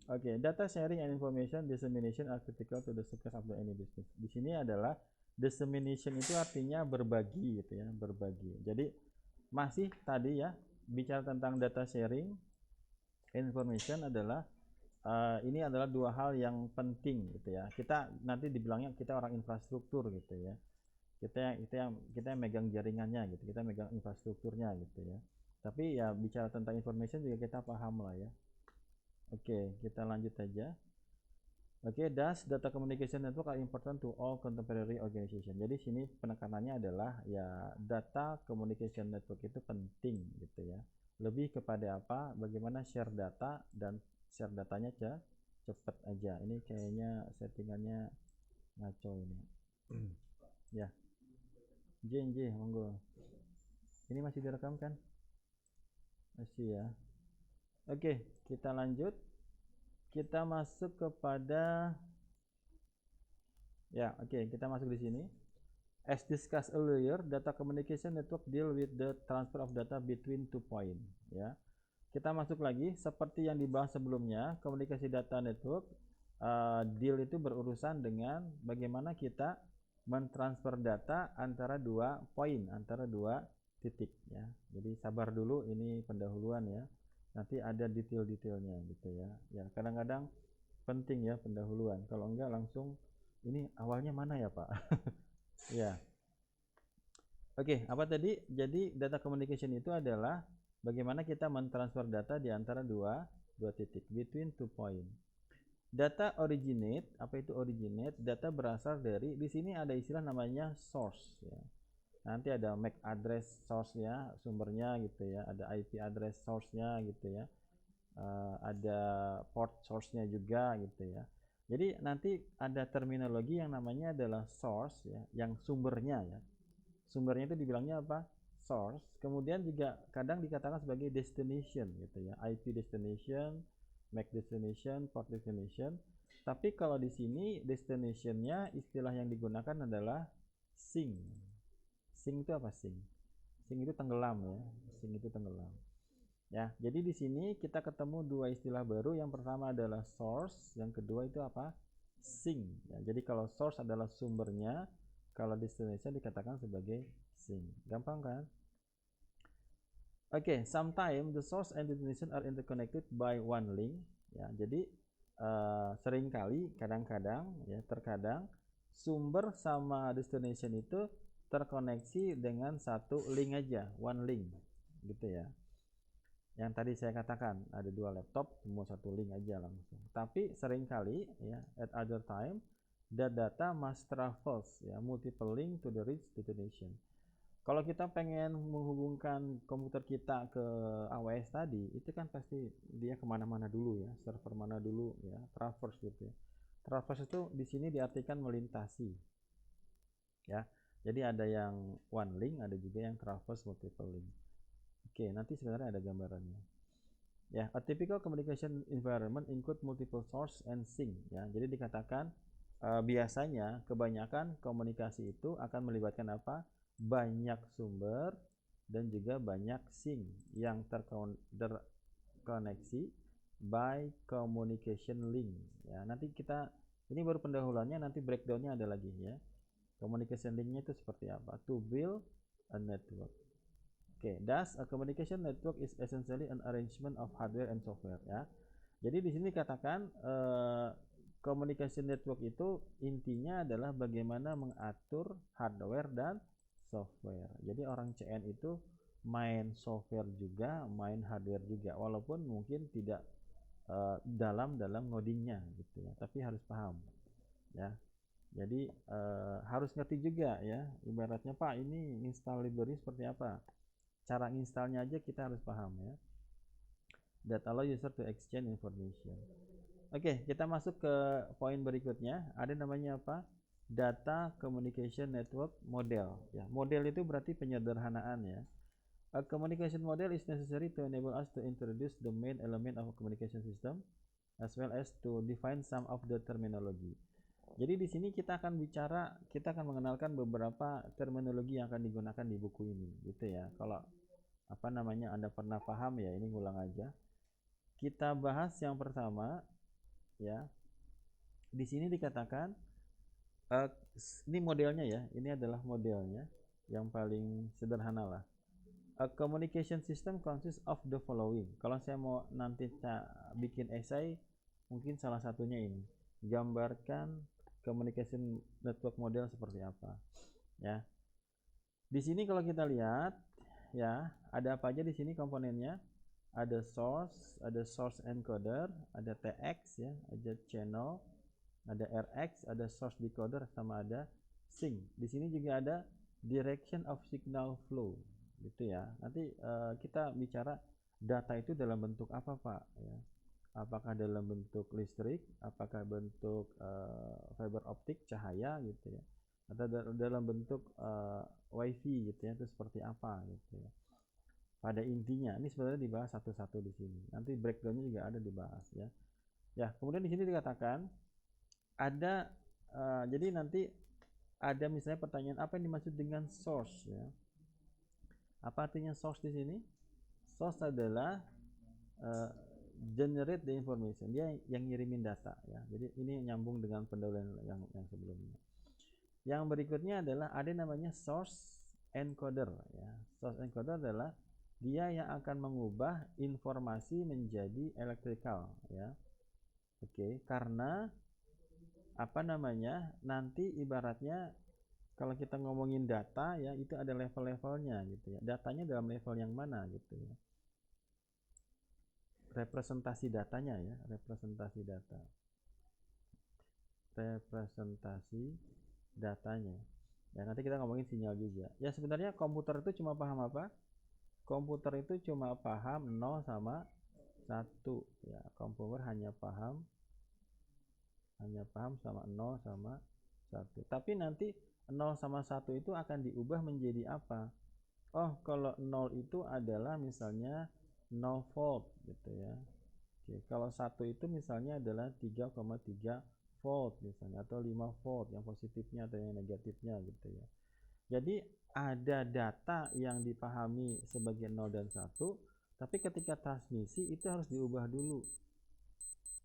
Oke, data sharing and information dissemination are critical to the success of any business. Di sini adalah dissemination itu artinya berbagi gitu ya, berbagi. Jadi masih tadi ya bicara tentang data sharing information adalah ini adalah dua hal yang penting gitu ya. Kita nanti dibilangnya kita orang infrastruktur gitu ya. Kita yang megang jaringannya gitu, kita megang infrastrukturnya gitu ya. Tapi ya bicara tentang information juga kita paham lah ya. Oke, kita lanjut aja. Oke, thus data communication network are important to all contemporary organization. Jadi sini penekanannya adalah ya data communication network itu penting gitu ya. Lebih kepada apa? Bagaimana share data dan share datanya cepet aja. Ini kayaknya settingannya ngaco ini. Ya, J, monggo. Ini masih direkam kan? Masih ya. Oke, kita lanjut. Kita masuk kepada ya, oke, kita masuk di sini. As discussed earlier, data communication network deal with the transfer of data between two point. Ya, kita masuk lagi seperti yang dibahas sebelumnya, komunikasi data network deal itu berurusan dengan bagaimana kita mentransfer data antara dua poin, antara dua titik ya. Jadi sabar dulu, ini pendahuluan ya. Nanti ada detail-detailnya gitu ya. Ya, kadang-kadang penting ya pendahuluan. Kalau enggak langsung ini awalnya mana ya, Pak? Ya. Oke, apa tadi? Jadi data communication itu adalah bagaimana kita mentransfer data di antara dua titik, between two point. Data originate, apa itu originate? Data berasal dari, di sini ada istilah namanya source ya. Nanti ada MAC address source-nya, sumbernya gitu ya, ada IP address source-nya gitu ya. Ada port source-nya juga gitu ya. Jadi nanti ada terminologi yang namanya adalah source ya, yang sumbernya ya. Sumbernya itu dibilangnya apa? Source. Kemudian juga kadang dikatakan sebagai destination gitu ya, IP destination, MAC destination, port destination. Tapi kalau di sini destinationnya istilah yang digunakan adalah sink. Sink itu apa sink? Sink itu tenggelam ya. Sink itu tenggelam. Ya, jadi di sini kita ketemu dua istilah baru. Yang pertama adalah source, yang kedua itu apa? Sink. Ya, jadi kalau source adalah sumbernya, kalau destination dikatakan sebagai sink. Gampang kan? Oke, sometimes the source and destination are interconnected by one link. Ya, jadi seringkali, kadang-kadang, ya terkadang sumber sama destination itu terkoneksi dengan satu link aja, one link, gitu ya. Yang tadi saya katakan ada dua laptop, semua satu link aja langsung. Tapi seringkali, ya, at other time, the data must travels, ya, multiple link to the reach destination. Kalau kita pengen menghubungkan komputer kita ke AWS tadi, itu kan pasti dia kemana-mana dulu ya, server mana dulu ya, traverse gitu ya. Traverse itu di sini diartikan melintasi, ya. Jadi ada yang one link, ada juga yang traverse multiple link. Oke, nanti sebenarnya ada gambarannya. Ya, a typical communication environment include multiple source and sink. Ya, jadi dikatakan biasanya kebanyakan komunikasi itu akan melibatkan apa? Banyak sumber dan juga banyak sink yang terkoneksi by communication link. Ya, nanti kita ini baru pendahuluannya, nanti breakdownnya ada lagi ya. Communication linknya itu seperti apa? To build a network. Oke, thus a communication network is essentially an arrangement of hardware and software ya. Jadi di sini katakan communication network itu intinya adalah bagaimana mengatur hardware dan software. Jadi orang CN itu main software juga, main hardware juga, walaupun mungkin tidak dalam ngodingnya gitu ya, tapi harus paham ya. Jadi harus ngerti juga ya, ibaratnya Pak ini install library seperti apa, cara installnya aja kita harus paham ya. That allow user to exchange information. Oke, kita masuk ke poin berikutnya. Ada namanya apa? Data Communication Network Model. Ya, model itu berarti penyederhanaan ya. A communication model is necessary to enable us to introduce the main element of a communication system as well as to define some of the terminology. Jadi di sini kita akan mengenalkan beberapa terminologi yang akan digunakan di buku ini, gitu ya. Kalau apa namanya Anda pernah paham ya, ini ngulang aja. Kita bahas yang pertama ya. Di sini dikatakan ini modelnya ya, ini adalah modelnya yang paling sederhana lah. A communication system consists of the following. Kalau saya mau nanti bikin esai, mungkin salah satunya ini. Gambarkan communication network model seperti apa. Ya. Di sini kalau kita lihat, ya, ada apa aja di sini komponennya? Ada source encoder, ada TX ya, ada channel, ada RX, ada source decoder, sama ada sync. Di sini juga ada direction of signal flow. Gitu ya. Nanti kita bicara data itu dalam bentuk apa Pak ya. Apakah dalam bentuk listrik, apakah bentuk fiber optik cahaya gitu ya, atau dalam bentuk wifi gitu ya, itu seperti apa gitu ya. Pada intinya ini sebenarnya dibahas satu-satu di sini. Nanti breakdownnya juga ada dibahas ya. Ya, kemudian di sini dikatakan ada jadi nanti ada misalnya pertanyaan apa yang dimaksud dengan source ya. Apa artinya source di sini? Source adalah generate the information. Dia yang ngirimin data ya. Jadi ini nyambung dengan pendahuluan yang sebelumnya. Yang berikutnya adalah ada namanya source encoder ya. Source encoder adalah dia yang akan mengubah informasi menjadi electrical ya. Oke, karena apa namanya? Nanti ibaratnya kalau kita ngomongin data ya, itu ada level-levelnya gitu ya. Datanya dalam level yang mana gitu ya. Representasi datanya ya, representasi datanya. Ya, nanti kita ngomongin sinyal juga. Ya sebenarnya komputer itu cuma paham apa? Komputer itu cuma paham 0 sama 1 ya. Komputer hanya paham sama 0 sama 1. Tapi nanti 0 sama 1 itu akan diubah menjadi apa? Oh, kalau 0 itu adalah misalnya 0 volt gitu ya. Oke, kalau 1 itu misalnya adalah 3,3 volt misalnya, atau 5 volt yang positifnya atau yang negatifnya gitu ya. Jadi ada data yang dipahami sebagai 0 dan 1, tapi ketika transmisi itu harus diubah dulu.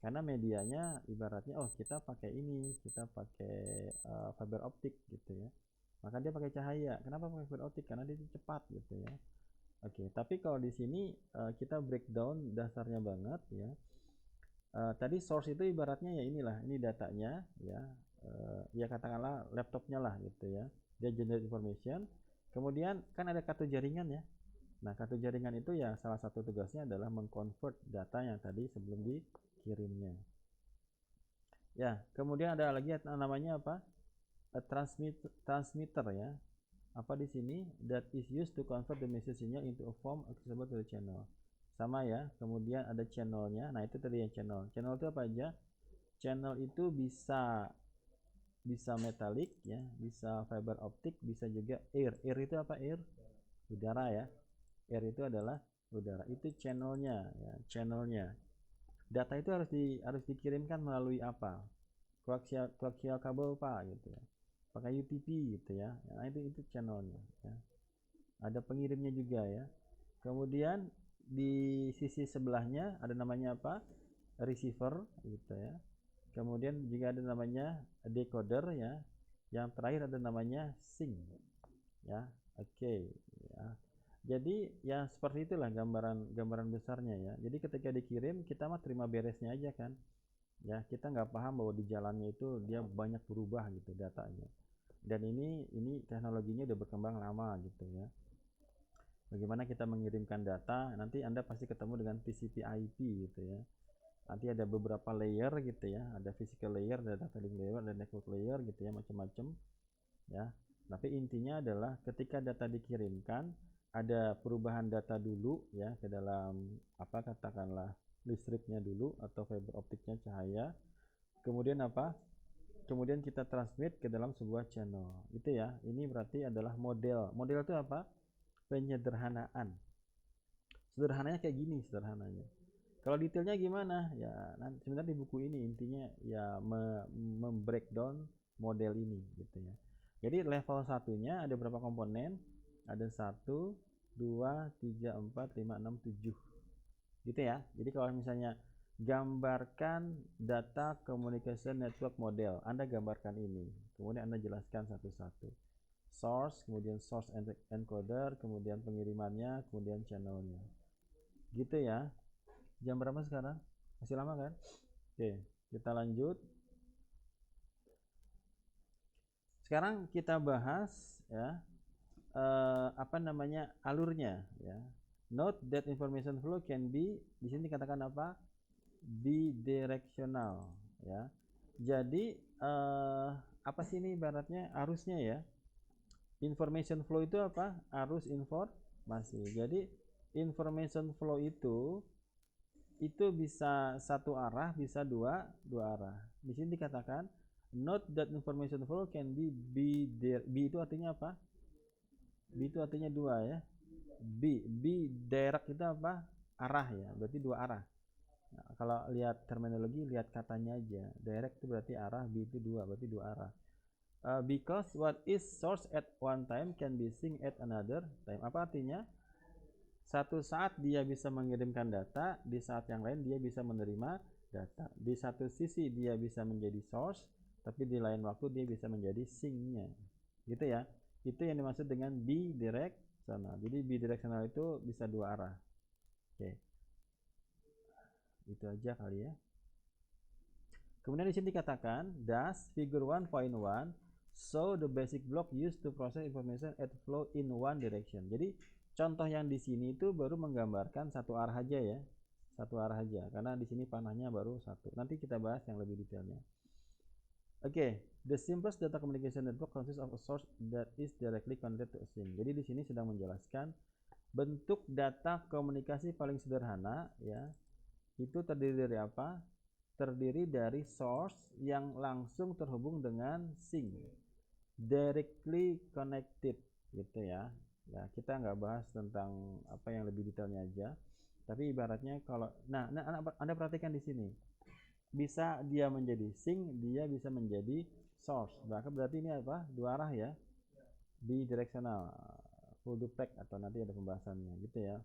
Karena medianya ibaratnya kita pakai ini, kita pakai fiber optik gitu ya. Maka dia pakai cahaya. Kenapa pakai fiber optik? Karena dia cepat gitu ya. Oke, tapi kalau di sini kita breakdown dasarnya banget ya. Tadi source itu ibaratnya ya inilah, ini datanya ya. Ya katakanlah laptopnya lah gitu ya. Dia generate information. Kemudian kan ada kartu jaringan ya. Nah, kartu jaringan itu ya salah satu tugasnya adalah mengconvert data yang tadi sebelum dikirimnya. Ya, kemudian ada lagi namanya apa? Transmitter ya. Apa di sini? That is used to convert the message signal into a form accessible to the channel. Sama ya. Kemudian ada channelnya. Nah, itu tadi yang channel. Channel itu apa aja? Channel itu bisa metalik ya, bisa fiber optik, bisa juga air. Air itu apa? Air? Udara ya. Air itu adalah udara. Itu channelnya ya, channelnya. Data itu harus dikirimkan melalui apa? Coaxial kabel Pak gitu ya. Pakai UTP gitu ya. Nah, itu channelnya ya. Ada pengirimnya juga ya. Kemudian di sisi sebelahnya ada namanya apa? receiver gitu ya. Kemudian juga ada namanya decoder ya. Yang terakhir ada namanya sink ya. Oke ya. Jadi ya seperti itulah gambaran besarnya ya. Jadi ketika dikirim kita mah terima beresnya aja kan. Ya, kita nggak paham bahwa di jalannya itu dia banyak berubah gitu datanya. Dan ini teknologinya udah berkembang lama gitu ya. Bagaimana kita mengirimkan data, nanti Anda pasti ketemu dengan TCP/IP gitu ya. Nanti ada beberapa layer gitu ya, ada physical layer, ada data link layer, ada network layer gitu ya, macam-macam ya. Tapi intinya adalah ketika data dikirimkan ada perubahan data dulu ya ke dalam apa katakanlah listriknya dulu atau fiber optiknya cahaya. Kemudian apa? Kemudian kita transmit ke dalam sebuah channel. Itu ya. Ini berarti adalah model. Model itu apa? Penyederhanaan. Sederhananya kayak gini sederhananya. Kalau detailnya gimana? Ya, nanti sebenarnya di buku ini intinya ya membreakdown model ini gitu ya. Jadi level satunya ada berapa komponen? Ada 1, 2, 3, 4, 5, 6, 7. Gitu ya. Jadi kalau misalnya gambarkan data communication network model, Anda gambarkan ini. Kemudian Anda jelaskan satu-satu. Source, kemudian source encoder, kemudian pengirimannya, kemudian channelnya. Gitu ya. Jam berapa sekarang? Masih lama kan? Oke, kita lanjut. Sekarang kita bahas ya apa namanya alurnya ya. Note that information flow can be, di sini dikatakan apa? Bidirectional ya. Jadi apa sih ini ibaratnya arusnya ya? Information flow itu apa? Arus informasi. Jadi information flow itu bisa satu arah, bisa dua arah. Di sini dikatakan note that information flow can be B itu artinya apa? B itu artinya dua ya. B direct itu apa? Arah ya, berarti dua arah. Nah, kalau lihat terminologi, lihat katanya aja. Direct itu berarti arah, B itu dua, berarti dua arah. Because what is source at one time can be seen at another time. Apa artinya? Satu saat dia bisa mengirimkan data, di saat yang lain dia bisa menerima data. Di satu sisi dia bisa menjadi source, tapi di lain waktu dia bisa menjadi sink-nya. Gitu ya. Itu yang dimaksud dengan bidirectional. Jadi bidirectional itu bisa dua arah. Oke. Itu aja kali ya. Kemudian di sini dikatakan, thus figure 1.1 show the basic block used to process information at flow in one direction. Jadi contoh yang di sini itu baru menggambarkan satu arah aja ya, satu arah aja, karena di sini panahnya baru satu. Nanti kita bahas yang lebih detailnya. Oke, the simplest data communication network consists of a source that is directly connected to a sink. Jadi di sini sedang menjelaskan bentuk data komunikasi paling sederhana ya, itu terdiri dari apa? Terdiri dari source yang langsung terhubung dengan sink, directly connected gitu ya. Ya, kita nggak bahas tentang apa yang lebih detailnya aja. Tapi ibaratnya kalau Anda perhatikan di sini. Bisa dia menjadi sink, dia bisa menjadi source. Bahkan berarti ini apa? Dua arah ya. Bidirectional, full duplex atau nanti ada pembahasannya gitu ya.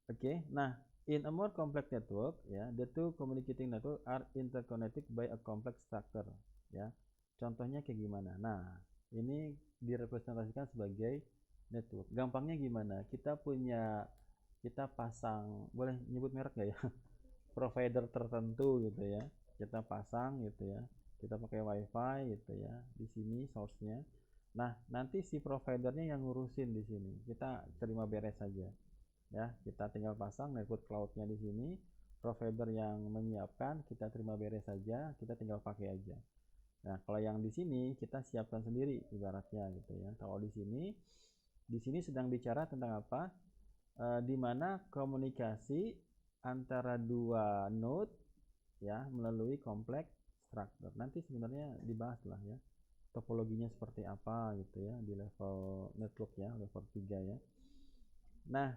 Oke, nah in a more complex network ya, the two communicating network are interconnected by a complex structure ya. Contohnya kayak gimana? Nah, ini direpresentasikan sebagai network. Gampangnya gimana? Kita pasang, boleh nyebut merek nggak ya? Provider tertentu gitu ya. Kita pasang gitu ya. Kita pakai wifi gitu ya. Di sini source-nya. Nah, nanti si providernya yang ngurusin di sini. Kita terima beres saja. Ya, kita tinggal pasang network cloud-nya di sini. Provider yang menyiapkan, kita terima beres saja. Kita tinggal pakai aja. Nah, kalau yang di sini kita siapkan sendiri ibaratnya gitu ya. Kalau di sini sedang bicara tentang apa? Di mana komunikasi antara dua node ya melalui kompleks struktur. Nanti sebenarnya dibahas lah ya. Topologinya seperti apa gitu ya di level network ya, level 3 ya. Nah,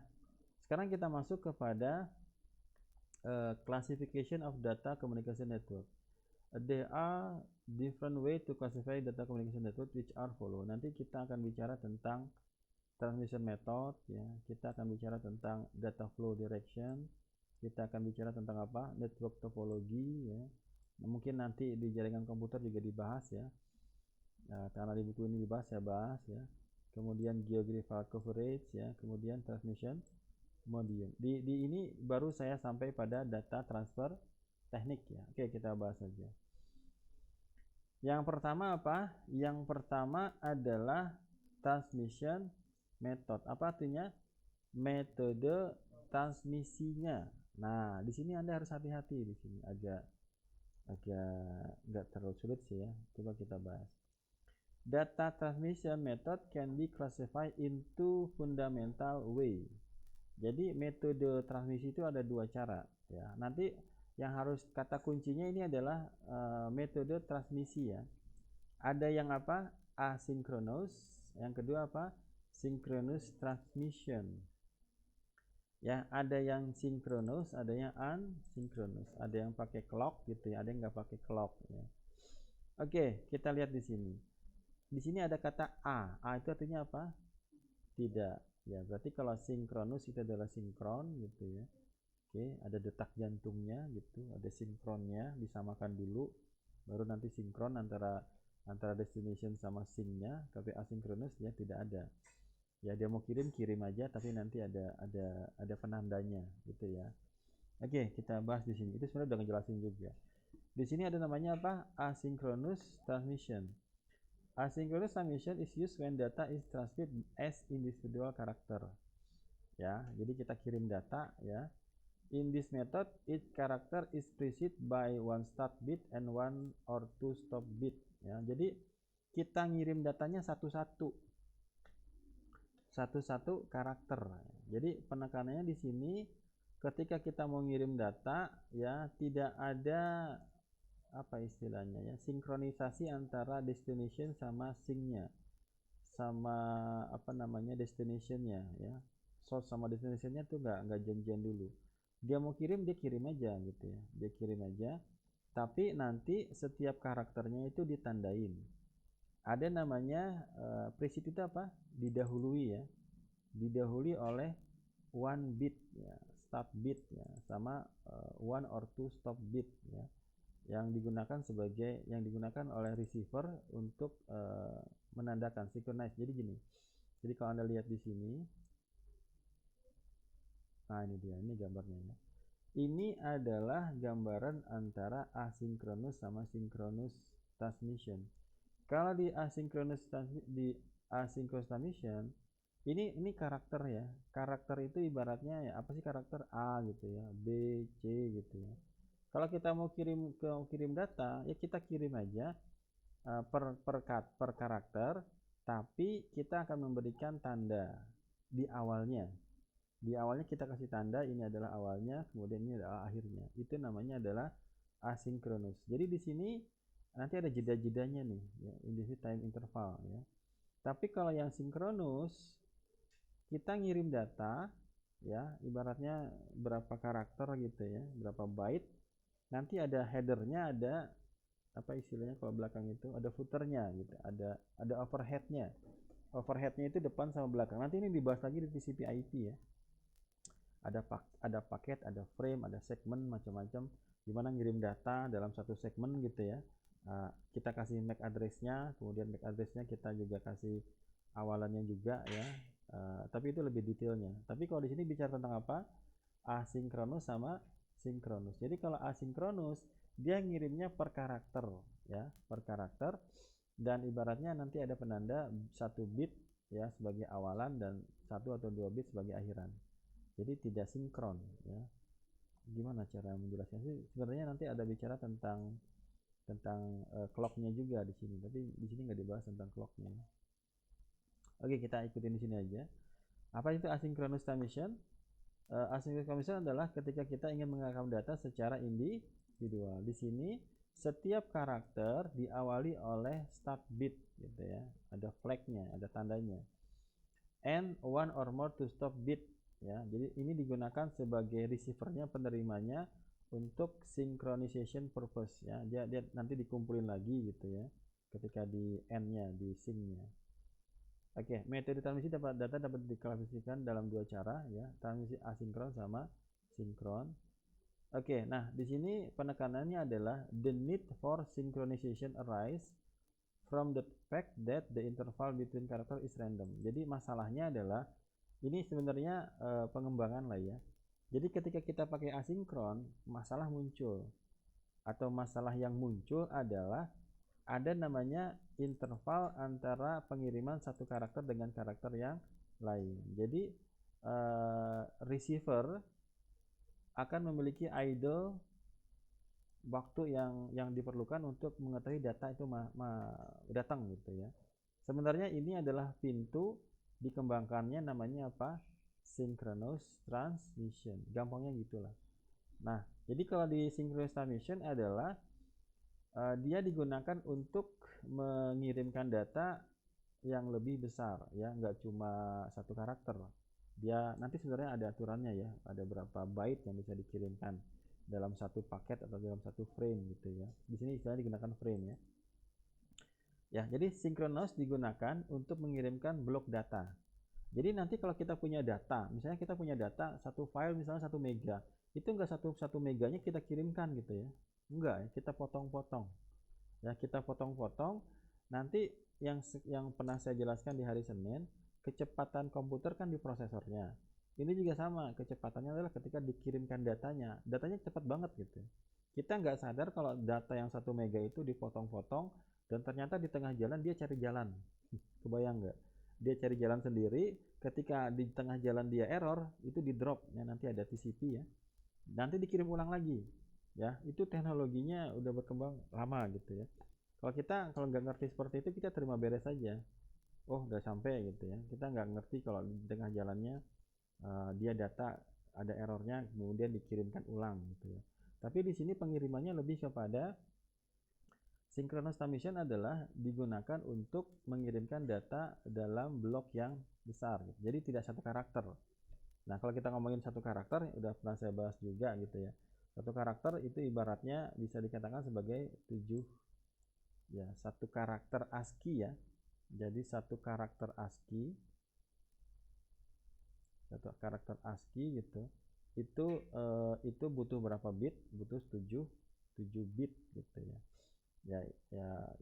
sekarang kita masuk kepada classification of data communication network. There are different way to classify data communication network which are follow. Nanti kita akan bicara tentang transmission method ya. Kita akan bicara tentang data flow direction. kita akan bicara tentang apa? Network topologi ya. Mungkin nanti di jaringan komputer juga dibahas ya. Nah, karena di buku ini dibahas, saya bahas ya. Kemudian geographical coverage ya, kemudian transmission medium. Di ini baru saya sampai pada data transfer teknik ya. Oke, kita bahas saja. Yang pertama apa? Yang pertama adalah transmission method. Apa artinya? Metode transmisinya. Nah, di sini Anda harus hati-hati di sini. Agak nggak terlalu sulit sih ya. Coba kita bahas. Data transmission method can be classified into fundamental way. Jadi metode transmisi itu ada dua cara ya. Nanti yang harus kata kuncinya ini adalah metode transmisi ya. Ada yang apa? Asynchronous. Yang kedua apa? Synchronous transmission. Ya, ada yang sinkronus, ada yang unsynchronous. Ada yang pakai clock gitu ya, ada yang nggak pakai clock ya. Oke, kita lihat di sini. Di sini ada kata A. A itu artinya apa? Tidak. Ya, berarti kalau sinkronus itu adalah sinkron gitu ya. Oke, ada detak jantungnya gitu, ada sinkronnya, disamakan dulu, baru nanti sinkron antara destination sama syncnya. Tapi asinkronus ya tidak ada. Ya, dia mau kirim aja, tapi nanti ada penandanya gitu ya. Oke, kita bahas di sini. Itu sebenarnya udah ngejelasin juga. Di sini ada namanya apa? Asynchronous transmission. Asynchronous transmission is used when data is transmitted as individual character. Ya, jadi kita kirim data ya. In this method, each character is preceded by one start bit and one or two stop bit. Ya, jadi kita ngirim datanya satu-satu karakter. Jadi penekanannya di sini ketika kita mau ngirim data ya tidak ada apa istilahnya ya, sinkronisasi antara destination sama syncnya, sama apa namanya destinationnya ya. Source sama destinationnya tuh nggak janjian dulu. Dia mau kirim, dia kirim aja gitu ya. Dia kirim aja. Tapi nanti setiap karakternya itu ditandain. Ada namanya preset itu apa? Didahului ya. Didahului oleh one bit ya, start bit ya, sama one or two stop bit ya. Yang digunakan oleh receiver untuk menandakan synchronize. Jadi gini. Jadi kalau Anda lihat di sini, nah ini dia, ini gambarnya ya. Ini adalah gambaran antara asynchronous sama synchronous transmission. Kalau di asynchronous transmission, ini karakter ya. Karakter itu ibaratnya ya apa sih karakter A gitu ya, B, C gitu ya. Kalau kita mau kirim data, ya kita kirim aja per karakter, tapi kita akan memberikan tanda di awalnya. Di awalnya kita kasih tanda ini adalah awalnya, kemudian ini adalah akhirnya. Itu namanya adalah asynchronous. Jadi di sini nanti ada jeda-jedanya nih, ya, individual time interval ya. Tapi kalau yang sinkronus, kita ngirim data ya, ibaratnya berapa karakter gitu ya, berapa byte. Nanti ada headernya, ada apa istilahnya kalau belakang itu ada footernya gitu, ada overheadnya. Overheadnya itu depan sama belakang. Nanti ini dibahas lagi di TCP/IP ya. Ada paket, ada frame, ada segmen, macam-macam. Gimana ngirim data dalam satu segmen gitu ya. Kita kasih MAC address-nya, kemudian MAC address-nya kita juga kasih awalannya juga ya. Tapi itu lebih detailnya. Tapi kalau di sini bicara tentang apa? Asinkronus sama sinkronus. Jadi kalau asinkronus dia ngirimnya per karakter ya, per karakter, dan ibaratnya nanti ada penanda 1 bit ya sebagai awalan dan 1 atau 2 bit sebagai akhiran. Jadi tidak sinkron ya. Gimana cara menjelaskan sih? Sebenarnya nanti ada bicara tentang clocknya juga di sini, tapi di sini nggak dibahas tentang clocknya. Oke, kita ikutin di sini aja. Apa itu asynchronous transmission? Asynchronous transmission adalah ketika kita ingin merekam data secara individual. Di sini setiap karakter diawali oleh start bit gitu ya. Ada flagnya, ada tandanya. And one or more to stop bit ya. Jadi ini digunakan sebagai receivernya, penerimanya untuk synchronization purpose ya. Dia nanti dikumpulin lagi gitu ya. Ketika di end-nya, di sync-nya. Oke, metode transmisi data dapat diklasifikasikan dalam dua cara ya, transmisi asinkron sama sinkron. Oke, nah di sini penekanannya adalah the need for synchronization arise from the fact that the interval between character is random. Jadi masalahnya adalah ini sebenarnya pengembangan lah ya. Jadi ketika kita pakai asinkron, masalah muncul. Atau masalah yang muncul adalah ada namanya interval antara pengiriman satu karakter dengan karakter yang lain. Jadi receiver akan memiliki idle waktu yang diperlukan untuk mengetahui data itu datang gitu ya. Sebenarnya ini adalah pintu dikembangkannya namanya apa? Synchronous transmission. Gampangnya gitulah. Nah, jadi kalau di synchronous transmission adalah dia digunakan untuk mengirimkan data yang lebih besar ya, nggak cuma satu karakter. Dia nanti sebenarnya ada aturannya ya, ada berapa byte yang bisa dikirimkan dalam satu paket atau dalam satu frame gitu ya. Di sini istilahnya digunakan frame ya. Ya, jadi synchronous digunakan untuk mengirimkan blok data. Jadi nanti kalau kita punya data, misalnya kita punya data satu file misalnya 1 mega, itu enggak satu meganya kita kirimkan gitu ya. Enggak, kita potong-potong. Ya, kita potong-potong. Nanti yang pernah saya jelaskan di hari Senin, kecepatan komputer kan di prosesornya. Ini juga sama, kecepatannya adalah ketika dikirimkan datanya. Datanya cepat banget gitu. Kita nggak sadar kalau data yang 1 mega itu dipotong-potong dan ternyata di tengah jalan dia cari jalan. Kebayang nggak? Dia cari jalan sendiri, ketika di tengah jalan dia error, itu di drop ya, nanti ada TCP ya. Nanti dikirim ulang lagi. Ya, itu teknologinya udah berkembang lama gitu ya. Kalau nggak ngerti seperti itu, kita terima beres saja. Oh, udah sampai gitu ya. Kita nggak ngerti kalau di tengah jalannya dia data ada errornya, kemudian dikirimkan ulang gitu ya. Tapi di sini pengirimannya lebih kepada synchronous transmission adalah digunakan untuk mengirimkan data dalam blok yang besar gitu. Jadi tidak satu karakter. Nah, kalau kita ngomongin satu karakter, udah pernah saya bahas juga gitu ya. Satu karakter itu ibaratnya bisa dikatakan sebagai 7 ya, satu karakter ASCII ya. Jadi satu karakter ASCII gitu. Itu butuh berapa bit? Butuh 7 bit gitu ya. Ya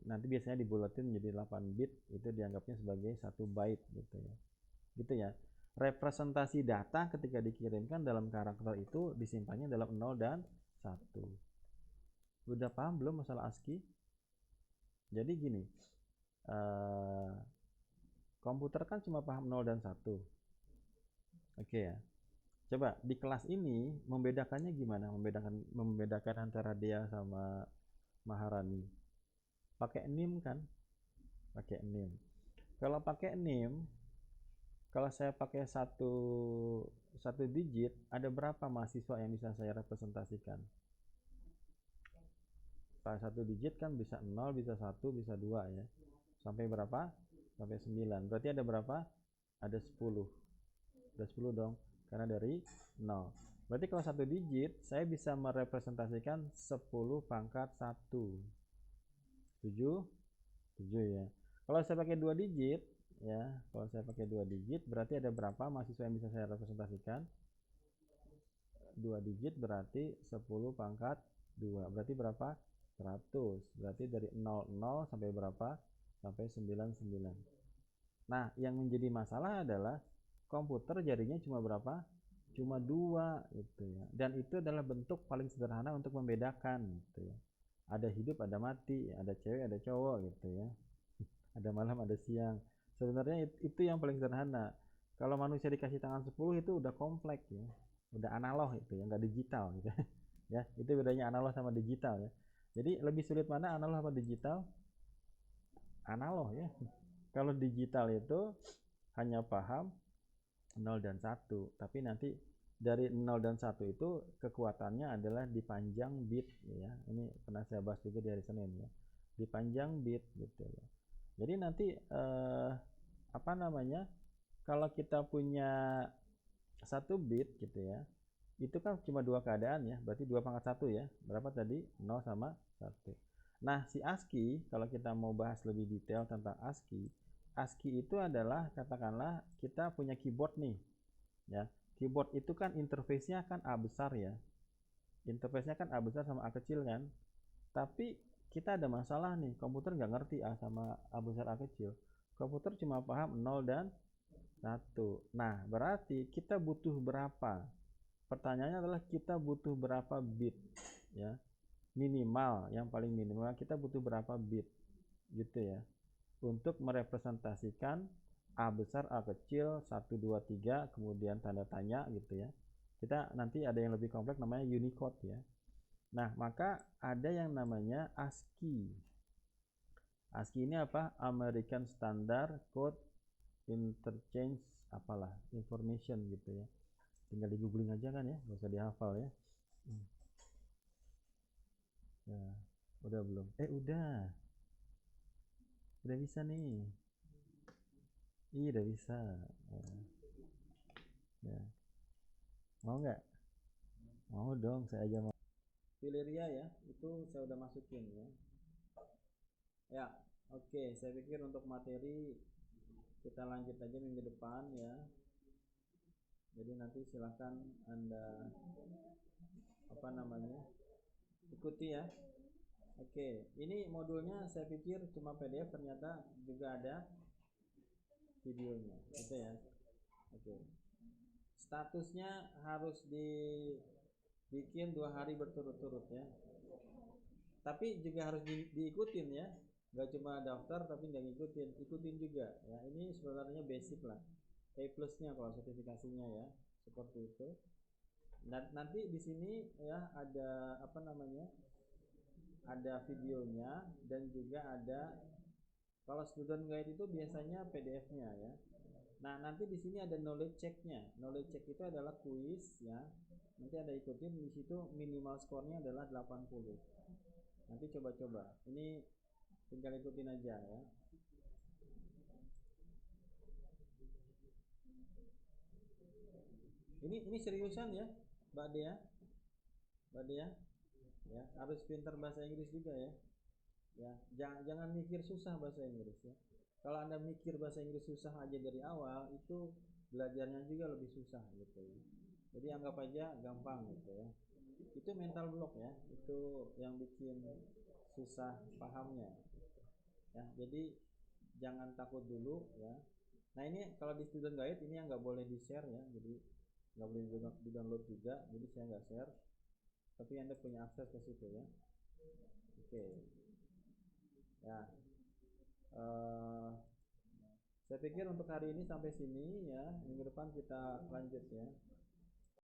nanti biasanya dibulatin menjadi 8 bit, itu dianggapnya sebagai 1 byte gitu ya. Gitu ya. Representasi data ketika dikirimkan dalam karakter itu disimpannya dalam 0 dan 1. Udah paham belum masalah ASCII? Jadi gini, komputer kan cuma paham 0 dan 1. Oke ya. Coba di kelas ini membedakannya gimana? Membedakan antara dia sama Maharani. Pakai NIM kan? Pakai NIM. Kalau pakai NIM, kalau saya pakai satu digit, ada berapa mahasiswa yang bisa saya representasikan? Pada satu digit kan bisa 0, bisa 1, bisa 2 ya. Sampai berapa? Sampai 9. Berarti ada berapa? Ada 10. Ada 10 dong, karena dari 0. Berarti kalau satu digit, saya bisa merepresentasikan 10 pangkat 1. 7 ya. Kalau saya pakai 2 digit ya, kalau saya pakai 2 digit berarti ada berapa mahasiswa yang bisa saya representasikan? 2 digit berarti 10 pangkat 2. Berarti berapa? 100. Berarti dari 00 sampai berapa? Sampai 99. Nah, yang menjadi masalah adalah komputer jadinya cuma berapa? Cuma 2 gitu ya. Dan itu adalah bentuk paling sederhana untuk membedakan gitu ya. Ada hidup, ada mati, ada cewek, ada cowok gitu ya. Ada malam, ada siang. Sebenarnya itu yang paling sederhana. Kalau manusia dikasih tangan 10 itu udah kompleks ya. Udah analog itu ya, nggak digital gitu. Ya, itu bedanya analog sama digital ya. Jadi lebih sulit mana, analog apa digital? Analog ya. Kalau digital itu hanya paham 0 dan 1, tapi nanti dari 0 dan 1 itu kekuatannya adalah dipanjang bit ya. Ini pernah saya bahas juga di hari Senin ya. Dipanjang bit gitu ya. Jadi nanti apa namanya? Kalau kita punya 1 bit gitu ya. Itu kan cuma 2 keadaan ya. Berarti 2 pangkat 1 ya. Berapa tadi? 0 sama 1. Nah, si ASCII kalau kita mau bahas lebih detail tentang ASCII, ASCII itu adalah katakanlah kita punya keyboard nih. Ya. Keyboard itu kan interface-nya kan A besar ya. interface-nya kan A besar sama A kecil kan, tapi kita ada masalah nih, komputer nggak ngerti A sama A besar A kecil, komputer cuma paham 0 dan 1. Nah berarti kita butuh berapa, pertanyaannya adalah kita butuh berapa bit ya, minimal, yang paling minimal kita butuh berapa bit gitu ya, untuk merepresentasikan A besar A kecil 1 2 3 kemudian tanda tanya gitu ya. Kita nanti ada yang lebih kompleks namanya Unicode ya. Nah maka ada yang namanya ASCII. ASCII ini apa? American Standard Code Interchange apalah information gitu ya, tinggal di googling aja kan ya, nggak usah dihafal ya. Ya udah belum, udah bisa nih. Iya udah bisa. Ya. Mau nggak? Mau dong, saya aja mau. Fileria ya, itu saya udah masukin ya. Ya, oke, saya pikir untuk materi kita lanjut aja minggu depan ya. Jadi nanti silahkan Anda apa namanya ikuti ya. Oke, ini modulnya saya pikir cuma PDF, ternyata juga ada videonya, gitu ya. Oke, statusnya harus dibikin 2 hari berturut-turut ya. Tapi juga harus diikutin ya, nggak cuma daftar tapi nggak ikutin juga ya. Ini sebenarnya basic lah, A plusnya kalau sertifikasinya ya, seperti itu. Dan nanti di sini ya ada apa namanya, ada videonya dan juga ada, kalau student guide itu biasanya PDF-nya ya. Nah nanti di sini ada knowledge check-nya. Knowledge check itu adalah kuis ya, nanti ada ikutin di situ, minimal skornya adalah 80. Nanti coba-coba, ini tinggal ikutin aja ya. Ini seriusan ya Mbak Dea, ya harus pintar bahasa Inggris juga ya. Ya jangan mikir susah bahasa Inggris ya. Kalau Anda mikir bahasa Inggris susah aja dari awal, itu belajarnya juga lebih susah gitu ya. Jadi anggap aja gampang gitu ya. Itu mental block ya, itu yang bikin susah pahamnya ya. Jadi jangan takut dulu ya. Nah ini kalau di student guide ini yang nggak boleh di share ya, jadi nggak boleh di download juga, jadi saya nggak share, tapi Anda punya akses ke situ ya. Oke ya, saya pikir untuk hari ini sampai sini ya, minggu depan kita lanjut ya.